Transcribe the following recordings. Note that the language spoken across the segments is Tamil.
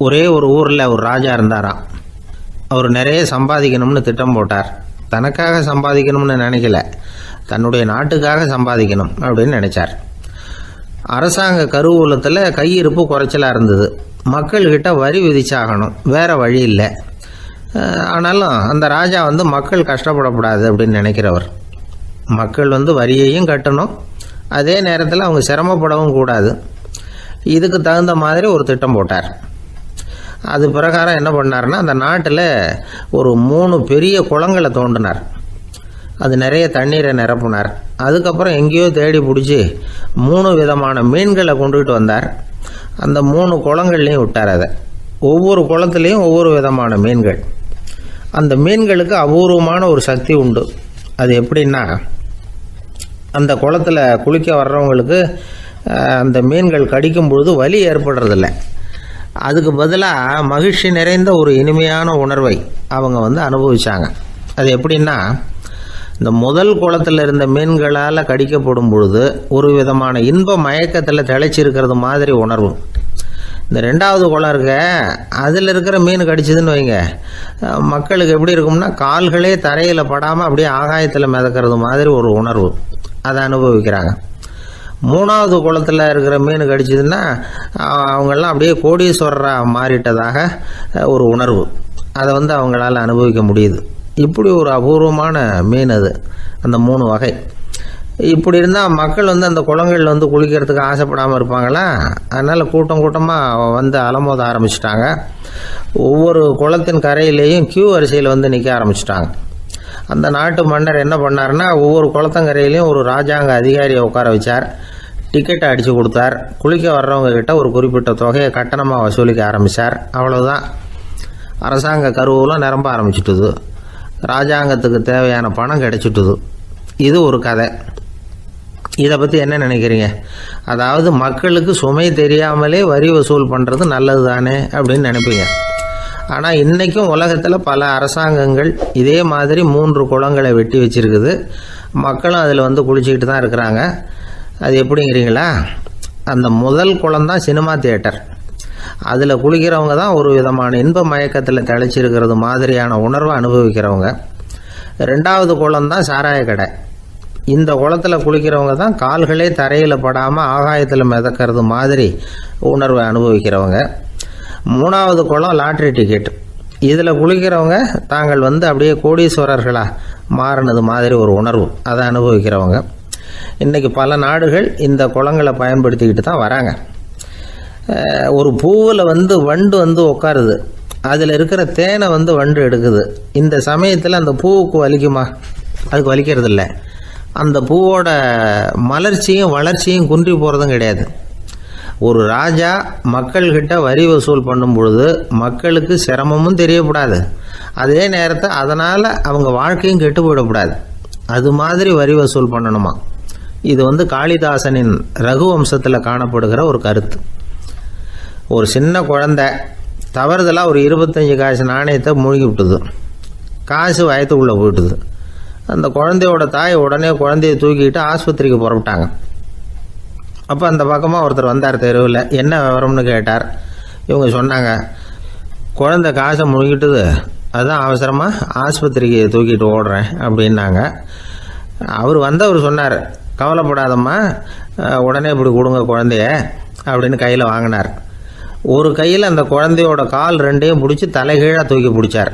ஒரே ஒரு ஊரில் ஒரு ராஜா இருந்தாராம். அவர் நிறைய சம்பாதிக்கணும்னு திட்டம் போட்டார். தனக்காக சம்பாதிக்கணும்னு நினைக்கல, தன்னுடைய நாட்டுக்காக சம்பாதிக்கணும் அப்படின்னு நினைச்சார். அரசாங்க கருவூலத்தில் கையிருப்பு குறைச்சலாக இருந்தது. மக்கள்கிட்ட வரி விதிச்சாகணும், வேறு வழி இல்லை. ஆனாலும் அந்த ராஜா மக்கள் கஷ்டப்படக்கூடாது அப்படின்னு நினைக்கிறவர். மக்கள் வரியையும் கட்டணும், அதே நேரத்தில் அவங்க சிரமப்படவும் கூடாது. இதுக்கு தகுந்த மாதிரி ஒரு திட்டம் போட்டார். அது பிரகாரம் என்ன பண்ணார்னா, அந்த நாட்டில் ஒரு 3 பெரிய குளங்களை தோண்டினார். அது நிறைய தண்ணீரை நிரப்புனார். அதுக்கப்புறம் எங்கேயோ தேடி பிடிச்சி 3 விதமான மீன்களை கொண்டுகிட்டு வந்தார். அந்த 3 குளங்கள்லையும் விட்டார். அதை ஒவ்வொரு குளத்துலேயும் ஒவ்வொரு விதமான மீன்கள். அந்த மீன்களுக்கு அபூர்வமான ஒரு சக்தி உண்டு. அது எப்படின்னா, அந்த குளத்தில் குளிக்க வர்றவங்களுக்கு அந்த மீன்கள் கடிக்கும் பொழுது வலி ஏற்படுறதில்ல. அதுக்கு பதிலாக மகிழ்ச்சி நிறைந்த ஒரு இனிமையான உணர்வை அவங்க அனுபவிச்சாங்க. அது எப்படின்னா, இந்த முதல் குளத்தில் இருந்த மீன்களால் கடிக்கப்படும் பொழுது ஒரு விதமான இன்ப மயக்கத்தில் திளைச்சிருக்கிறது மாதிரி உணர்வு. இந்த 2வது குளம் இருக்க, அதில் இருக்கிற மீன் கடிச்சதுன்னு வைங்க, மக்களுக்கு எப்படி இருக்கும்னா, கால்களே தரையில் படாமல் அப்படியே ஆகாயத்தில் மிதக்கிறது மாதிரி ஒரு உணர்வு. அதை அனுபவிக்கிறாங்க. 3வது குளத்தில் இருக்கிற மீன் கடிச்சதுன்னா அவங்கெல்லாம் அப்படியே கோடீஸ்வரராக மாறிட்டதாக ஒரு உணர்வு. அதை அவங்களால அனுபவிக்க முடியுது. இப்படி ஒரு அபூர்வமான மீன் அது, அந்த 3 வகை. இப்படி இருந்தால் மக்கள் அந்த குளங்களில் குளிக்கிறதுக்கு ஆசைப்படாமல் இருப்பாங்களா? அதனால் கூட்டம் கூட்டமாக அலமோத ஆரம்பிச்சிட்டாங்க. ஒவ்வொரு குளத்தின் கரையிலேயும் கியூ வரிசையில் நிற்க ஆரம்பிச்சிட்டாங்க. அந்த நாட்டு மன்னர் என்ன பண்ணார்னா, ஒவ்வொரு குளத்தங்கரையிலையும் ஒரு ராஜாங்க அதிகாரியை உட்கார வச்சார். டிக்கெட்டை அடித்து கொடுத்தார். குளிக்க வர்றவங்க கிட்ட ஒரு குறிப்பிட்ட தொகையை கட்டணமாக வசூலிக்க ஆரம்பித்தார். அவ்வளோதான், அரசாங்க கருவூலம் நிரம்ப ஆரம்பிச்சுட்டுது. ராஜாங்கத்துக்கு தேவையான பணம் கிடைச்சிட்டுது. இது ஒரு கதை. இதை பற்றி என்ன நினைக்கிறீங்க? அதாவது மக்களுக்கு சுமை தெரியாமலே வரி வசூல் பண்ணுறது நல்லது தானே அப்படின்னு நினைப்பீங்க. ஆனால் இன்றைக்கும் உலகத்தில் பல அரசாங்கங்கள் இதே மாதிரி 3 குளங்களை வெட்டி வச்சுருக்குது. மக்களும் அதில் குளிச்சுக்கிட்டு தான் இருக்கிறாங்க. அது எப்படிங்கிறீங்களா? அந்த முதல் குளம் தான் சினிமா தியேட்டர். அதில் குளிக்கிறவங்க தான் ஒரு விதமான இன்ப மயக்கத்தில் திளைச்சிருக்கிறது மாதிரியான உணர்வை அனுபவிக்கிறவங்க. 2வது குளம் தான் சாராய கடை. இந்த குளத்தில் குளிக்கிறவங்க தான் கால்களே தரையில் படாமல் ஆகாயத்தில் மிதக்கிறது மாதிரி உணர்வை அனுபவிக்கிறவங்க. 3வது குளம் லாட்ரி டிக்கெட். இதில் குளிக்கிறவங்க தாங்கள் அப்படியே கோடீஸ்வரர்களாக மாறினது மாதிரி ஒரு உணர்வு, அதை அனுபவிக்கிறவங்க. இன்றைக்கி பல நாடுகள் இந்த குளங்களை பயன்படுத்திக்கிட்டு தான் வராங்க. ஒரு பூவில் வண்டு உட்காருது. அதில் இருக்கிற தேனை வண்டு எடுக்குது. இந்த சமயத்தில் அந்த பூவுக்கு வலிக்குமா? அதுக்கு வலிக்கிறது இல்லை. அந்த பூவோட மலர்ச்சியும் வளர்ச்சியும் குன்றி போகிறதும் கிடையாது. ஒரு ராஜா மக்கள்கிட்ட வரி வசூல் பண்ணும் பொழுது மக்களுக்கு சிரமமும் தெரியக்கூடாது, அதே நேரத்தை அதனால் அவங்க வாழ்க்கையும் கெட்டு போயிடக்கூடாது. அது மாதிரி வரி வசூல் பண்ணணுமா? இது காளிதாசனின் ரகுவம்சத்தில் காணப்படுகிற ஒரு கருத்து. ஒரு சின்ன குழந்தை தவறுதலாக ஒரு 25 காசு நாணயத்தை மூழ்கி விட்டுது. காசு வயத்துக்குள்ளே போயிட்டுது. அந்த குழந்தையோட தாய் உடனே குழந்தைய தூக்கிட்டு ஆஸ்பத்திரிக்கு புறப்பட்டாங்க. அப்போ அந்த பக்கமாக ஒருத்தர் வந்தார் தெருவில். என்ன விவரம்னு கேட்டார். இவங்க சொன்னாங்க, குழந்தை காசை முழுங்கிட்டுது, அதுதான் அவசரமாக ஆஸ்பத்திரிக்கு தூக்கிட்டு ஓடுறேன் அப்படின்னாங்க. அவர் சொன்னார், கவலைப்படாதம்மா, உடனே இப்படி கொடுங்க குழந்தைய அப்படின்னு கையில் வாங்கினார். ஒரு கையில் அந்த குழந்தையோட கால் 2ஐயும் பிடிச்சி தலைகீழாக தூக்கி பிடிச்சார்.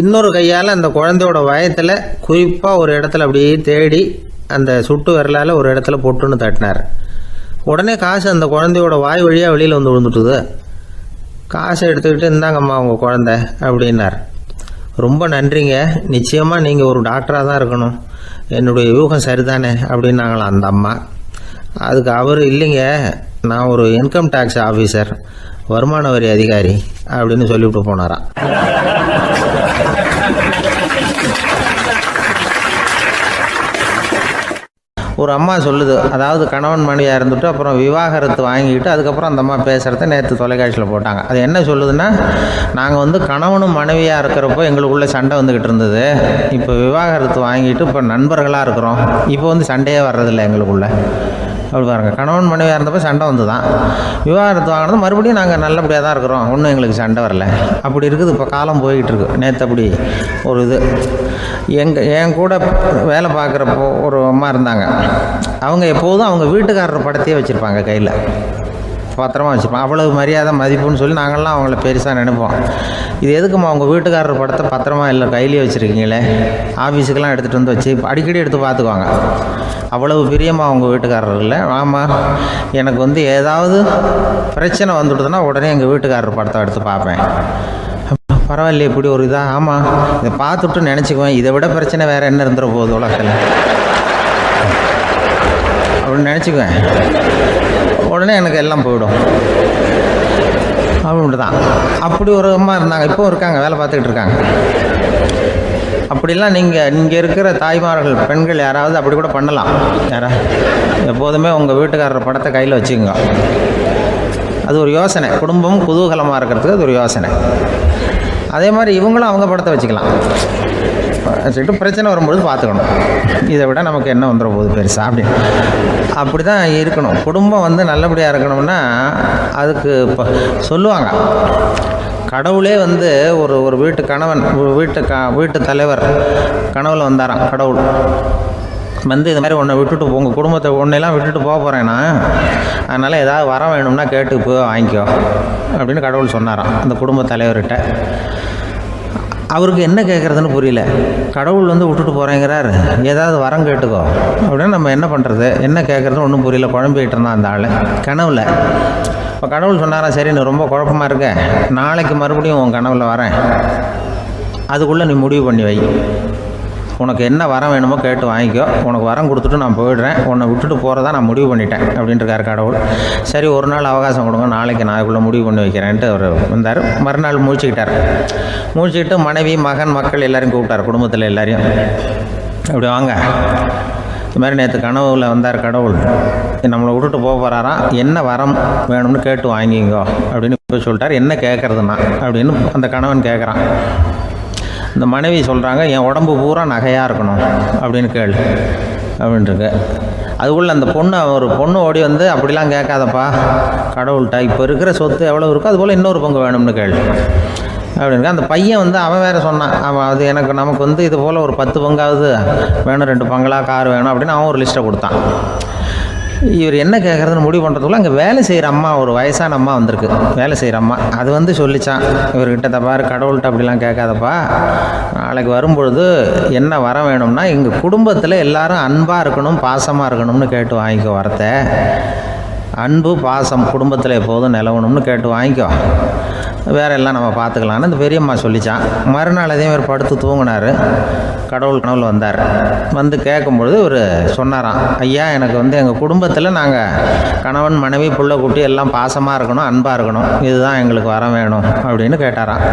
இன்னொரு கையால் அந்த குழந்தையோட வயத்தில் குறிப்பாக ஒரு இடத்துல அப்படியே தேடி அந்த சுட்டு விரலால் ஒரு இடத்துல பொட்டுன்னு தட்டினார். உடனே காசு அந்த குழந்தையோட வாய் வழியாக வெளியில் விழுந்துட்டுது. காசை எடுத்துக்கிட்டு, இந்தாங்கம்மா உங்கள் குழந்தை அப்படின்னார். ரொம்ப நன்றிங்க, நிச்சயமாக நீங்கள் ஒரு டாக்டராக தான் இருக்கணும், என்னுடைய யூகம் சரிதானே அப்படின்னாங்களாம் அந்த அம்மா. அதுக்கு அவர், இல்லைங்க, நான் ஒரு இன்கம் டேக்ஸ் ஆஃபீஸர், வருமான வரி அதிகாரி அப்படின்னு சொல்லிவிட்டு போனாராம். ஒரு அம்மா சொல்லுது, அதாவது கணவன் மனைவியாக இருந்துட்டு அப்புறம் விவாகரத்து வாங்கிக்கிட்டு அதுக்கப்புறம் அந்த அம்மா பேசுகிறத நேற்று தொலைக்காட்சியில் போட்டாங்க. அது என்ன சொல்லுதுன்னா, நாங்கள் கணவனும் மனைவியாக இருக்கிறப்போ எங்களுக்குள்ளே சண்டை வந்துக்கிட்டு இருந்தது, இப்போ விவாகரத்து வாங்கிட்டு இப்போ நண்பர்களாக இருக்கிறோம், இப்போ சண்டையே வர்றதில்லை எங்களுக்குள்ளே. அப்படி பாருங்கள், கணவன் மனைவியாக இருந்தப்போ சண்டை வந்து தான் விவாகரத்து வாங்கினது மறுபடியும் நாங்கள் நல்லபடியாக தான் இருக்கிறோம், ஒன்றும் எங்களுக்கு சண்டை வரல. அப்படி இருக்குது இப்போ காலம் போய்கிட்டு இருக்கு. நேற்று அப்படி ஒரு இது என் கூட வேலை பார்க்குறப்போ ஒரு அம்மா இருந்தாங்க. அவங்க எப்போதும் அவங்க வீட்டுக்காரர் படத்தையே வச்சுருப்பாங்க, கையில் பத்திரமா வச்சுருப்பாங்க. அவ்வளவு மரியாதை மதிப்புன்னு சொல்லி நாங்கள்லாம் அவங்கள பெருசாக நினைப்போம். இது எதுக்குமா அவங்க வீட்டுக்காரர் படத்தை பத்திரமா இல்லை கையிலேயே வச்சுருக்கீங்களே, ஆஃபீஸுக்கெல்லாம் எடுத்துகிட்டு வந்து வச்சு அடிக்கடி எடுத்து பார்த்துக்குவாங்க. அவ்வளவு பிரியமாக அவங்க வீட்டுக்காரர் இல்லை. ஆமாம், எனக்கு வந்து ஏதாவது பிரச்சனை வந்துவிடுதுன்னா உடனே எங்கள் வீட்டுக்காரர் படத்தை எடுத்து பார்ப்பேன். பரவாயில்லையே இப்படி ஒரு இதாக. ஆமாம், இதை பார்த்துட்டு நினச்சிக்குவேன், இதை விட பிரச்சனை வேறு என்ன இருந்துட போகுது உலகத்தில் அப்படின்னு நினச்சிக்குவேன். உடனே எனக்கு எல்லாம் போயிடும் அப்படின்ட்டு தான். அப்படி ஒரு அம்மா இருந்தாங்க, இப்போவும் இருக்காங்க, வேலை பார்த்துக்கிட்டு இருக்காங்க. அப்படிலாம் இங்கே இருக்கிற தாய்மார்கள் பெண்கள் யாராவது அப்படி கூட பண்ணலாம். எப்போதுமே உங்கள் வீட்டுக்காரர் படத்தை கையில் வச்சுக்கோங்க. அது ஒரு யோசனை, குடும்பம் குதூகலமாக இருக்கிறதுக்கு அது ஒரு யோசனை. அதே மாதிரி இவங்களும் அவங்க படத்தை வச்சுக்கலாம். வச்சுக்கிட்டு பிரச்சனை வரும்பொழுது பார்த்துக்கணும், இதை விட நமக்கு என்ன வந்துட போகுது பெருசா அப்படின்னு. அப்படி தான் இருக்கணும். குடும்பம் வந்து நல்லபடியாக இருக்கணும்னா அதுக்கு இப்போ சொல்லுவாங்க, கடவுளே வந்து ஒரு வீட்டு கணவன், வீட்டு தலைவர் கனவுல வந்தாராம். கடவுள் வந்து இது மாதிரி உன்னை விட்டுட்டு உங்கள் குடும்பத்தை ஒன்றையெல்லாம் விட்டுட்டு போக போகிறேன்னா, அதனால் ஏதாவது வர வேணும்னா கேட்டு போய் வாங்கிக்கோ அப்படின்னு கடவுள் சொன்னாராம் அந்த குடும்ப தலைவர்கிட்ட. அவருக்கு என்ன கேட்குறதுன்னு புரியல. கடவுள் வந்து விட்டுட்டு போகிறேங்கிறார், ஏதாவது வரம் கேட்டுக்கோ அப்படின்னு. நம்ம என்ன பண்ணுறது, என்ன கேட்குறதுன்னு ஒன்றும் புரியல, குழம்பிக்கிட்டு இருந்தான் அந்த ஆள் கனவுல. இப்போ கடவுள் சொன்னாரா, சரி நீ ரொம்ப குழப்பமாக இருக்க, நாளைக்கு மறுபடியும் உன் கனவுல வரேன், அதுக்குள்ளே நீ முடிவு பண்ணி வை, உனக்கு என்ன வரம் வேணுமோ கேட்டு வாங்கிக்கோ, உனக்கு வரம் கொடுத்துட்டு நான் போயிடுறேன், உன்னை விட்டுட்டு போகிறதா நான் முடிவு பண்ணிட்டேன் அப்படின்ட்டுருக்கார் கடவுள். சரி ஒரு நாள் அவகாசம் கொடுங்க, நாளைக்கு நான் அதுக்குள்ளே முடிவு பண்ணி வைக்கிறேன்ட்டு அவர் வந்தார். மறுநாள் முழிச்சுக்கிட்டு மனைவி மகன் மக்கள் எல்லோரையும் கூப்பிட்டார், குடும்பத்தில் எல்லாரையும். அப்படி வாங்க, இது மாதிரி நேற்று கனவுல வந்தார் கடவுள், நம்மளை விட்டுட்டு போக போகிறாராம், என்ன வரம் வேணும்னு கேட்டு வாங்கிங்கோ அப்படின்னு போய் சொல்லிட்டார். என்ன கேட்குறதுனா அப்படின்னு அந்த கணவன் கேட்குறான். இந்த மனைவி சொல்கிறாங்க, என் உடம்பு பூரா நகையாக இருக்கணும் அப்படின்னு கேளு அப்படின்ட்டுருக்கு. அதுக்குள்ளே அந்த பொண்ணு ஓடி வந்து, அப்படிலாம் கேட்காதப்பா கடவுள்கிட்ட, இப்போ இருக்கிற சொத்து எவ்வளோ இருக்கோ அதுபோல் இன்னொரு பங்கு வேணும்னு கேளு அப்படின்னு. அந்த பையன் வந்து அவன் வேறு சொன்னான், அவன் அது நமக்கு வந்து இது போல் ஒரு 10 பங்காவது வேணும், 2 பங்களா கார் வேணும் அப்படின்னு அவன் ஒரு லிஸ்ட்டை கொடுத்தான். இவர் என்ன கேட்குறதுன்னு முடிவு பண்ணுறதுக்குள்ள அங்கே வேலை செய்கிற அம்மா, ஒரு வயசான அம்மா வந்திருக்கு, வேலை செய்கிற அம்மா. அது வந்து சொல்லிச்சான் இவர்கிட்ட, தப்பாரு கடவுள்கிட்ட அப்படிலாம் கேட்காதப்பா, நாளைக்கு வரும்பொழுது என்ன வர வேணும்னா எங்கள் குடும்பத்தில் எல்லாரும் அன்பாக இருக்கணும், பாசமாக இருக்கணும்னு கேட்டு வாங்கிக்கோ வரத்தை. அன்பு பாசம் குடும்பத்தில் எப்போதும் நிலவணும்னு கேட்டு வாங்கிக்கோ, வேற எல்லாம் நம்ம பார்த்துக்கலான்னு அந்த பெரியம்மா சொல்லிச்சான். மறுநாள் அதே மாதிரி படுத்து தூங்கினார். கடவுள் கனவுல வந்தார். வந்து கேட்கும்பொழுது இவர் சொன்னாராம், ஐயா எனக்கு வந்து எங்கள் குடும்பத்தில் நாங்கள் கணவன் மனைவி புள்ள குட்டி எல்லாம் பாசமாக இருக்கணும், அன்பாக இருக்கணும், இதுதான் எங்களுக்கு வர வேணும் அப்படின்னு கேட்டாராம்.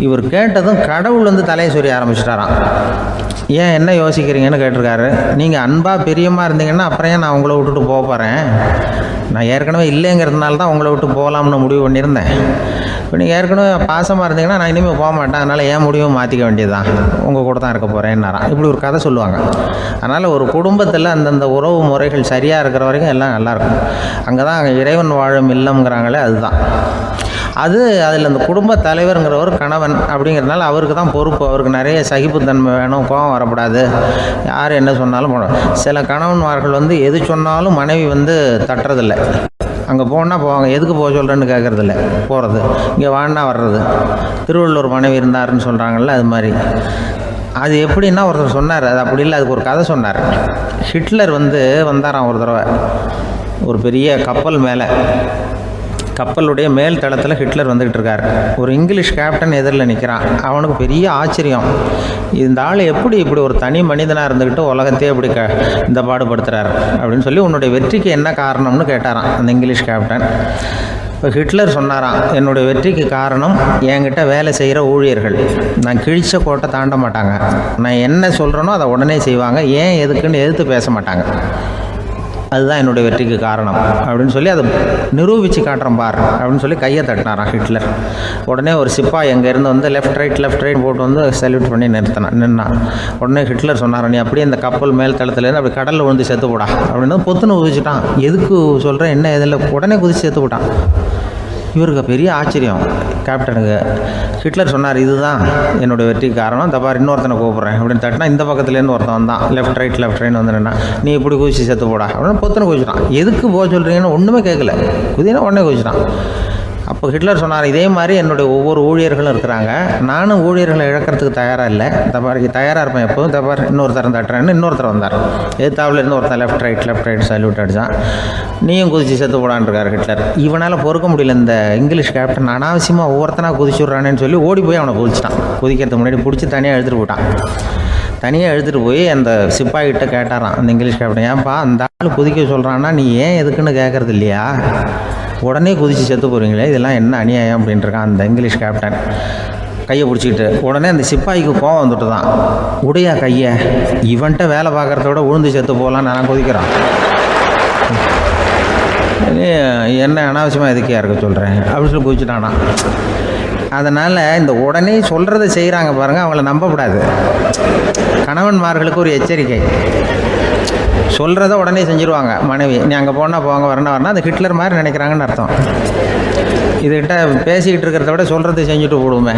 இவர் கேட்டதும் கடவுள் வந்து தலையை சொரிய ஆரம்பிச்சிட்டாராம். ஏன் என்ன யோசிக்கிறீங்கன்னு கேட்டிருக்காரு. நீங்கள் அன்பாக பிரியமாக இருந்தீங்கன்னா அப்புறம் ஏன் நான் உங்களை விட்டுட்டு போக போகிறேன், நான் ஏற்கனவே இல்லைங்கிறதுனால தான் உங்களை விட்டு போகலாம்னு முடிவு பண்ணியிருந்தேன். இப்போ நீங்கள் ஏற்கனவே பாசமாக இருந்தீங்கன்னா நான் இனிமேல் போக மாட்டேன், அதனால் ஏன் முடிவும் மாற்றிக்க வேண்டியது தான், உங்கள் கூட தான் இருக்க போகிறேன்னாராம். இப்படி ஒரு கதை சொல்லுவாங்க. அதனால் ஒரு குடும்பத்தில் அந்தந்த உறவு முறைகள் சரியாக இருக்கிற வரைக்கும் எல்லாம் நல்லாயிருக்கும். அங்கே தான் இறைவன் வாழும் இல்லம்ங்கிறாங்களே, அதுதான் அதில் அந்த குடும்ப தலைவருங்கிறவர் கணவன் அப்படிங்கிறதுனால அவருக்கு தான் பொறுப்பு. அவருக்கு நிறைய சகிப்புத்தன்மை வேணும், கோபம் வரக்கூடாது, யார் என்ன சொன்னாலும் போகணும். சில கணவன்மார்கள் வந்து எது சொன்னாலும் மனைவி வந்து தட்டுறதில்லை. அங்கே போனால் போவாங்க, எதுக்கு போக சொல்கிறேன்னு கேட்குறதில்ல, போகிறது, இங்கே வான்னா வர்றது. திருவள்ளுவர் மனைவி இருந்தாருன்னு சொல்கிறாங்கல்ல, அது மாதிரி. அது எப்படின்னா ஒருத்தர் சொன்னார், அது அப்படி இல்லை, அதுக்கு ஒரு கதை சொன்னார். ஹிட்லர் வந்து வந்தாராம் ஒரு தடவை, ஒரு பெரிய கப்பல் மேலே, கப்பலுடைய மேல் தளத்தில் ஹிட்லர் வந்துக்கிட்டு இருக்கார். ஒரு இங்கிலீஷ் கேப்டன் எதிரில் நிற்கிறான். அவனுக்கு பெரிய ஆச்சரியம், இந்த ஆள் எப்படி இப்படி ஒரு தனி மனிதனாக இருந்துக்கிட்டு உலகத்தையே இப்படி இந்த பாடுபடுத்துகிறார் அப்படின்னு சொல்லி, உன்னுடைய வெற்றிக்கு என்ன காரணம்னு கேட்டாரான் அந்த இங்கிலீஷ் கேப்டன். இப்போ ஹிட்லர் சொன்னாராம், என்னுடைய வெற்றிக்கு காரணம் என்கிட்ட வேலை செய்கிற ஊழியர்கள். நான் கிழிச்ச கோட்டை தாண்ட மாட்டாங்க, நான் என்ன சொல்கிறேனோ அதை உடனே செய்வாங்க, ஏன் எதுக்குன்னு எதிர்த்து பேச மாட்டாங்க. அதுதான் என்னுடைய வெற்றிக்கு காரணம் அப்படின்னு சொல்லி அதை நிரூபித்து காட்டுறேன் பார் அப்படின்னு சொல்லி கையை தட்டினாரான் ஹிட்லர். உடனே ஒரு சிப்பாய் எங்கேருந்து வந்து லெஃப்ட் ரைட் போட்டு வந்து சல்யூட் பண்ணி நின்னான். உடனே ஹிட்லர் சொன்னார், நீ அப்படியே இந்த கப்பல் மேல் தளத்துலேருந்து அப்படி கடலில் விழுந்து செத்து போடா அப்படின்னு பொத்துன்னு குதிச்சுட்டான். எதுக்கு சொல்கிறேன் என்ன இதில், உடனே குதிச்சு செத்து போட்டான். இவருக்கு பெரிய ஆச்சரியம் கேப்டனுக்கு. ஹிட்லர் சொன்னார், இதுதான் என்னுடைய வெற்றிக்கு காரணம், இந்த பார் இன்னொருத்தனை கூப்பிட்றேன் அப்படின்னு தட்டினா இந்த பக்கத்துலேருந்து ஒருத்தன் வந்தான். லெஃப்ட் ரைட் வந்து நின்னா, நீ இப்படி குதிச்சு செத்து போடா அப்படின்னு பொத்துன்னு குதிச்சிட்டான். எதுக்கு போக சொல்கிறீங்கன்னு ஒன்றுமே கேட்கல, குதினா உடனே குதிச்சிட்டான். அப்போ ஹிட்லர் சொன்னார், இதே மாதிரி என்னுடைய ஒவ்வொரு ஊழியர்களும் இருக்கிறாங்க, நானும் ஊழியர்களை இழக்கிறதுக்கு தயாராக இல்லை, தப்பாருக்கு தயாராக இருப்பேன் எப்போதும். தப்பார் இன்னொருத்தரம் தட்டுறேன்னு இன்னொருத்தர் வந்தார். எதிர்த்தாவில் இருந்து ஒருத்தன் லெஃப்ட் ரைட் சல்யூட் அடித்தான். நீயும் குதிச்சு செத்து போடான்ருக்கார் ஹிட்லர். இவனால் பொறுக்க முடியல, இந்த இங்கிலீஷ் கேப்டன் அனாவசியமாக ஒவ்வொருத்தனாக குதிச்சு விட்றானேன்னு சொல்லி ஓடி போய் அவனை குதிச்சிட்டான். குதிக்கிறதுக்கு முன்னாடி பிடிச்சி தனியாக எழுதிட்டு போட்டான். தனியாக எழுதிட்டு போய் அந்த சிப்பாய்கிட்ட கேட்டாரான் அந்த இங்கிலீஷ் கேப்டன், ஏன்ப்பா அந்த ஆள் குதிக்க சொல்கிறான்னா நீ ஏன் எதுக்குன்னு கேட்குறது இல்லையா, உடனே குதித்து செத்து போகிறீங்களே, இதெல்லாம் என்ன அநியாயம் அப்படின்ட்டுருக்கான் அந்த இங்கிலீஷ் கேப்டன் கையை பிடிச்சிக்கிட்டு. உடனே அந்த சிப்பாய்க்கு கோவம் வந்துட்டு தான், உடையா கையை, இவன்ட்ட வேலை பார்க்குறத விட உழுந்து செத்து போகலான்னு நான் குதிக்கிறான், என்ன அனாவசியமாக எதுக்கையாக இருக்க சொல்கிறேன் அப்படின்னு சொல்லி குதிச்சுட்டானா. அதனால் இந்த உடனே சொல்கிறத செய்கிறாங்க பாருங்கள், அவங்கள நம்பக்கூடாது. கணவன்மார்களுக்கு ஒரு எச்சரிக்கை, சொல்கிறத உடனே செஞ்சுருவாங்க மனைவி, நீ அங்கே போனால் போங்க வரணும் அது ஹிட்லர் மாதிரி நினைக்கிறாங்கன்னு அர்த்தம். இதுகிட்ட பேசிக்கிட்டு இருக்கிறத விட சொல்கிறத செஞ்சுட்டு போடுவோமே,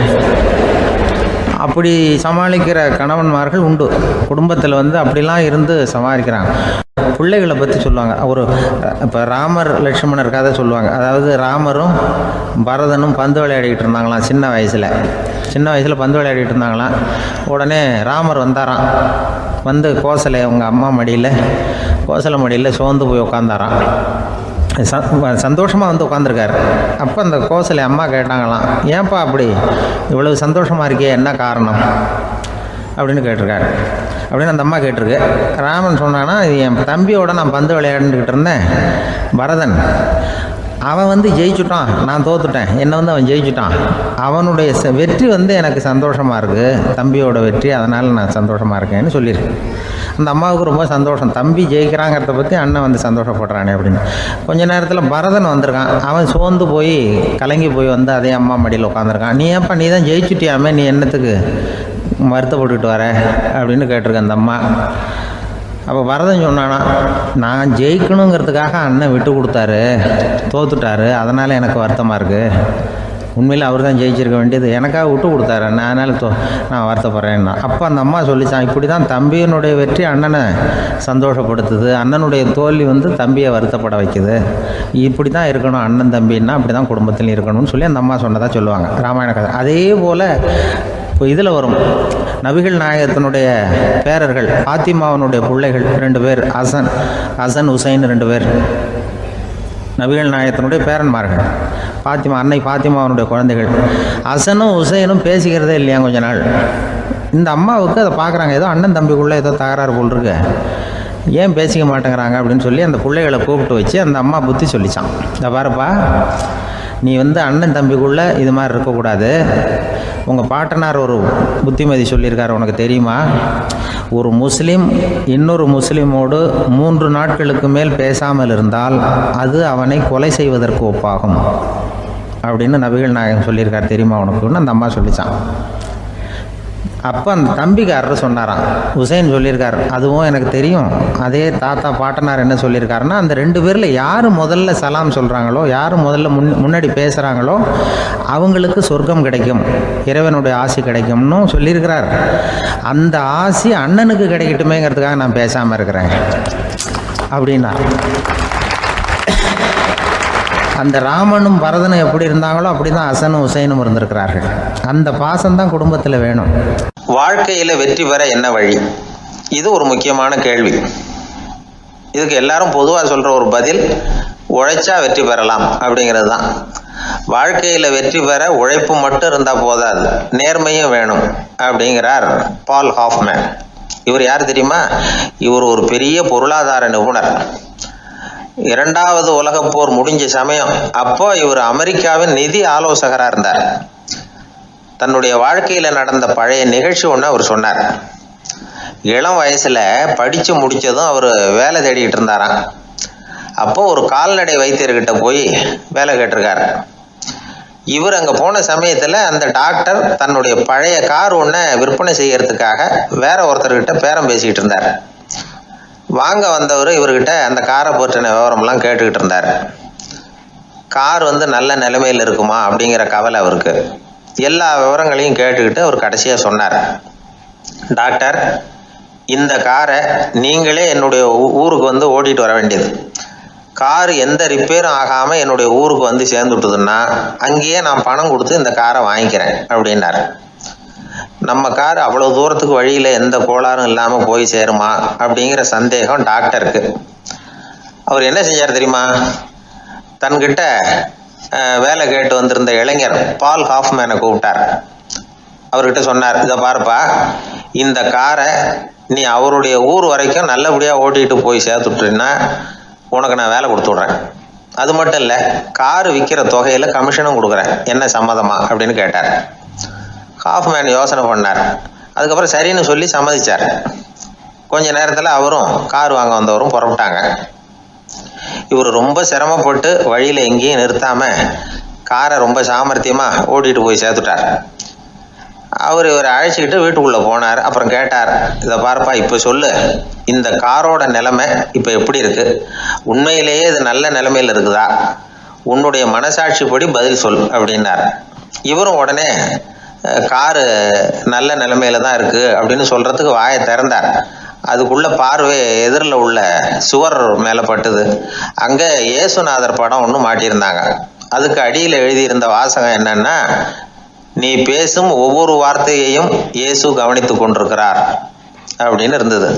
அப்படி சமாளிக்கிற கணவன்மார்கள் உண்டு. குடும்பத்தில் வந்து அப்படிலாம் இருந்து சமாளிக்கிறாங்க. பிள்ளைகளை பற்றி சொல்லுவாங்க. இப்போ ராமர் லட்சுமணர் கதை சொல்லுவாங்க. அதாவது ராமரும் பரதனும் பந்து விளையாடிக்கிட்டு இருந்தாங்களாம் சின்ன வயசில் பந்து விளையாடிட்டு இருந்தாங்களாம். உடனே ராமர் வந்தாராம். வந்து கோசலை அவங்க அம்மா கோசலை மடியில் சோர்ந்து போய் உட்காந்தாராம். சந்தோஷமாக வந்து உட்காந்துருக்காரு. அப்போ அந்த கோசலை அம்மா கேட்டாங்களாம், ஏன்ப்பா அப்படி இவ்வளவு சந்தோஷமாக இருக்கே, என்ன காரணம் அப்படின்னு கேட்டிருக்காரு. அப்படின்னு அந்த அம்மா கேட்டிருக்கு. ராமன் சொன்னான்னா, என் தம்பியோட நான் பந்து விளையாண்டுக்கிட்டு இருந்தேன், பரதன் அவன் வந்து ஜெயிச்சுட்டான், நான் தோத்துட்டேன், என்னை வந்து அவன் ஜெயிச்சுட்டான், அவனுடைய வெற்றி வந்து எனக்கு சந்தோஷமாக இருக்குது, தம்பியோட வெற்றி, அதனால் நான் சந்தோஷமாக இருக்கேன்னு சொல்லியிருக்கேன். அந்த அம்மாவுக்கு ரொம்ப சந்தோஷம், தம்பி ஜெயிக்கிறாங்கிறத பற்றி அண்ணன் வந்து சந்தோஷப்படுறானே அப்படின்னு. கொஞ்ச நேரத்தில் பரதன் வந்திருக்கான். அவன் சோர்ந்து போய் கலங்கி போய் வந்து அதே அம்மா மடியில் உட்காந்துருக்கான். நீ ஏன்ப்பா நீ தான் ஜெயிச்சுட்டியாமே, நீ என்னத்துக்கு வருத்தப்பட்டுக்கிட்டு வர அப்படின்னு கேட்டிருக்கேன் அந்த அம்மா. அப்போ பரதன் சொன்னானா, நான் ஜெயிக்கணுங்கிறதுக்காக அண்ணன் விட்டு கொடுத்தாரு, தோத்துட்டாரு, அதனால் எனக்கு வருத்தமாக இருக்குது. உண்மையில் அவர் தான் ஜெயிச்சிருக்க வேண்டியது, எனக்காக விட்டு கொடுத்தாரு அண்ணன், அதனால் நான் வருத்தப்படுறேன்னா. அப்போ அந்த அம்மா சொல்லிச்சான், இப்படி தான் தம்பியினுடைய வெற்றி அண்ணனை சந்தோஷப்படுத்துது, அண்ணனுடைய தோல்வி வந்து தம்பியை வருத்தப்பட வைக்குது, இப்படி தான் இருக்கணும் அண்ணன் தம்பின்னா, அப்படி தான் குடும்பத்தில் இருக்கணும்னு சொல்லி அந்த அம்மா சொன்னதாக சொல்லுவாங்க ராமாயண கதை. அதே போல் இப்போ இதில் வரும், நபிகள் நாயகத்தினுடைய பேரர்கள் பாத்திமாவனுடைய பிள்ளைகள் 2 பேர், ஹசன் ஹுசைன் 2 பேர் நபிகள் நாயகத்தினுடைய பேரன்மார்கள். அன்னை பாத்திமாவனுடைய குழந்தைகள். ஹசனும் ஹுசைனும் பேசிக்கிறதே இல்லையா கொஞ்ச நாள். இந்த அம்மாவுக்கு அதை பார்க்குறாங்க, ஏதோ அண்ணன் தம்பிக்குள்ளே ஏதோ தகராறு போல் இருக்கு, ஏன் பேசிக்க மாட்டேங்கிறாங்க அப்படின்னு சொல்லி அந்த பிள்ளைகளை கூப்பிட்டு வச்சு அந்த அம்மா புத்தி சொல்லிச்சான். இந்த பாருப்பா, நீ வந்து அண்ணன் தம்பிக்குள்ளே இது மாதிரி இருக்கக்கூடாது, உங்கள் பாட்டனார் ஒரு புத்திமதி சொல்லியிருக்காரு, உனக்கு தெரியுமா, ஒரு முஸ்லீம் இன்னொரு முஸ்லீமோடு 3 நாட்களுக்கு மேல் பேசாமல் இருந்தால் அது அவனை கொலை செய்வதற்கு ஒப்பாகும் அப்படின்னு நபிகள் நாயகம் சொல்லியிருக்கார், தெரியுமா உனக்குன்னு அந்த அம்மா சொல்லிச்சான். அப்போ அந்த தம்பிக்காரர் சொன்னாராம், ஹுசைன் சொல்லியிருக்கார், அதுவும் எனக்கு தெரியும். அதே தாத்தா பாட்டனார் என்ன சொல்லியிருக்காருன்னா, அந்த 2 பேரில் யார் முதல்ல சலாம் சொல்கிறாங்களோ, யார் முதல்ல முன்னாடி பேசுகிறாங்களோ அவங்களுக்கு சொர்க்கம் கிடைக்கும், இறைவனுடைய ஆசி கிடைக்கும்னு சொல்லியிருக்கிறார். அந்த ஆசி அண்ணனுக்கு கிடைக்கட்டுமேங்கிறதுக்காக நான் பேசாமல் இருக்கிறேன் அப்படின்னா. அந்த ராமனும் பரதனும் எப்படி இருந்தாங்களோ அப்படி தான் ஹசனும் ஹுசைனும் இருந்திருக்கிறார்கள். அந்த பாசம்தான் குடும்பத்தில் வேணும். வாழ்க்கையில் வெற்றி பெற என்ன வழி? இது ஒரு முக்கியமான கேள்வி. இதுக்கு எல்லாரும் பொதுவாக சொல்கிற ஒரு பதில், உழைச்சா வெற்றி பெறலாம் அப்படிங்கிறது தான். வாழ்க்கையில் வெற்றி பெற உழைப்பு மட்டும் இருந்தால் போதாது, நேர்மையும் வேணும் அப்படிங்கிறார் பால் ஹாஃப்மேன். இவர் யார் தெரியுமா? இவர் ஒரு பெரிய பொருளாதார நிபுணர். 2வது உலகப் போர் முடிஞ்ச சமயம் அப்போ இவர் அமெரிக்காவின் நிதி ஆலோசகராக இருந்தார். தன்னுடைய வாழ்க்கையில் நடந்த பழைய நிகழ்ச்சி ஒன்று அவர் சொன்னார். இளம் வயசில் படித்து முடித்ததும் அவர் வேலை தேடிக்கிட்டு இருந்தாராம். அப்போ ஒரு கால்நடை வைத்தியர்கிட்ட போய் வேலை கேட்டிருக்காரு. இவர் அங்கே போன சமயத்தில் அந்த டாக்டர் தன்னுடைய பழைய கார் ஒன்றை விற்பனை செய்யறதுக்காக வேற ஒருத்தர்கிட்ட பேரம் பேசிக்கிட்டு இருந்தார். வாங்க வந்தவர் இவர்கிட்ட அந்த காரை பற்றின விவரம்லாம் கேட்டுக்கிட்டு இருந்தார். கார் நல்ல நிலைமையில் இருக்குமா அப்படிங்கிற கவலை அவருக்கு. எல்லா விவரங்களையும் கேட்டுக்கிட்டு அவர் கடைசியாக சொன்னார், டாக்டர், இந்த காரை நீங்களே என்னுடைய ஊருக்கு ஓட்டிட்டு வர வேண்டியது. கார் எந்த ரிப்பேரும் ஆகாமல் என்னுடைய ஊருக்கு சேர்ந்துட்டுதுன்னா அங்கேயே நான் பணம் கொடுத்து இந்த காரை வாங்கிக்கிறேன் அப்படின்னார். நம்ம கார் அவ்வளோ தூரத்துக்கு வழியில் எந்த கோளாறும் இல்லாமல் போய் சேருமா அப்படிங்கிற சந்தேகம் டாக்டருக்கு. அவர் என்ன செஞ்சார் தெரியுமா? தன்கிட்ட வேலை கேட்டு வந்திருந்த இளைஞர் பால் ஹாஃப்மேனை கூப்பிட்டார். அவர்கிட்ட சொன்னார், இதை பாருப்பா, இந்த காரை நீ அவருடைய ஊர் வரைக்கும் நல்லபடியாக ஓட்டிகிட்டு போய் சேர்த்துட்டீங்கன்னா உனக்கு நான் வேலை கொடுத்து விட்றேன். அது மட்டும் இல்லை, காரு விற்கிற தொகையில் கமிஷனும் கொடுக்குறேன், என்ன சம்மதமா அப்படின்னு கேட்டார். ஹாஃப்மேன் யோசனை பண்ணார். அதுக்கப்புறம் சரின்னு சொல்லி சம்மதிச்சார். கொஞ்ச நேரத்தில் அவரும் கார் வாங்க வந்தவரும் புறப்பட்டாங்க. இவர் ரொம்ப சிரமப்பட்டு வழியில் எங்கேயும் நிறுத்தாமல் காரை ரொம்ப சாமர்த்தியமாக ஓட்டிகிட்டு போய் சேர்த்துட்டார். இவரை அழைச்சிக்கிட்டு வீட்டுக்குள்ளே போனார். அப்புறம் கேட்டார், இதை பாருப்பா, இப்போ சொல்லு, இந்த காரோட நிலைமை இப்போ எப்படி இருக்கு? உண்மையிலேயே இது நல்ல நிலைமையில் இருக்குதா? உன்னுடைய மனசாட்சிப்படி பதில் சொல் அப்படின்னார். இவரும் உடனே காரு நல்ல நிலைமையில தான் இருக்கு அப்படின்னு சொல்றதுக்கு வாயை திறந்தார். அதுக்குள்ள பார்வை எதிரில் உள்ள சுவர் மேலே பட்டுது. அங்கே இயேசுநாதர் படம் ஒன்று மாட்டியிருந்தாங்க. அதுக்கு அடியில் எழுதியிருந்த வாசகம் என்னன்னா, நீ பேசும் ஒவ்வொரு வார்த்தையையும் இயேசு கவனித்து கொண்டிருக்கிறார் அப்படின்னு இருந்தது.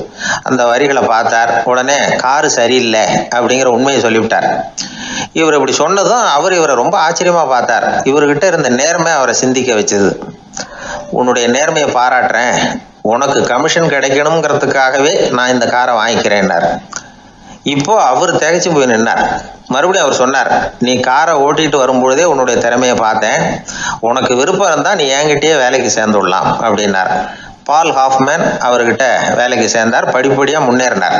அந்த வரிகளை பார்த்தார். உடனே காரு சரியில்லை அப்படிங்கிற உண்மையை சொல்லிவிட்டார். இவர் இப்படி சொன்னதும் இவரை ரொம்ப ஆச்சரியமா பார்த்தார். இவர்கிட்ட இருந்த நேர்மை அவரை சிந்திக்க வச்சது. உன்னுடைய நேர்மையை பாராட்டுறேன், உனக்கு கமிஷன் கிடைக்கணுங்கிறதுக்காகவே நான் இந்த காரை வாங்கிக்கிறேன்னார். இப்போ அவர் திகைச்சு போய் நின்னார். மறுபடியும் அவர் சொன்னார், நீ காரை ஓட்டிட்டு வரும்பொழுதே உன்னுடைய திறமையை பார்த்தேன், உனக்கு விருப்பம் இருந்தால் நீ என்கிட்டயே வேலைக்கு சேர்ந்துடலாம் அப்படின்னார். பால் ஹாஃப்மேன் அவர்கிட்ட வேலைக்கு சேர்ந்தார். படிப்படியாக முன்னேறினார்.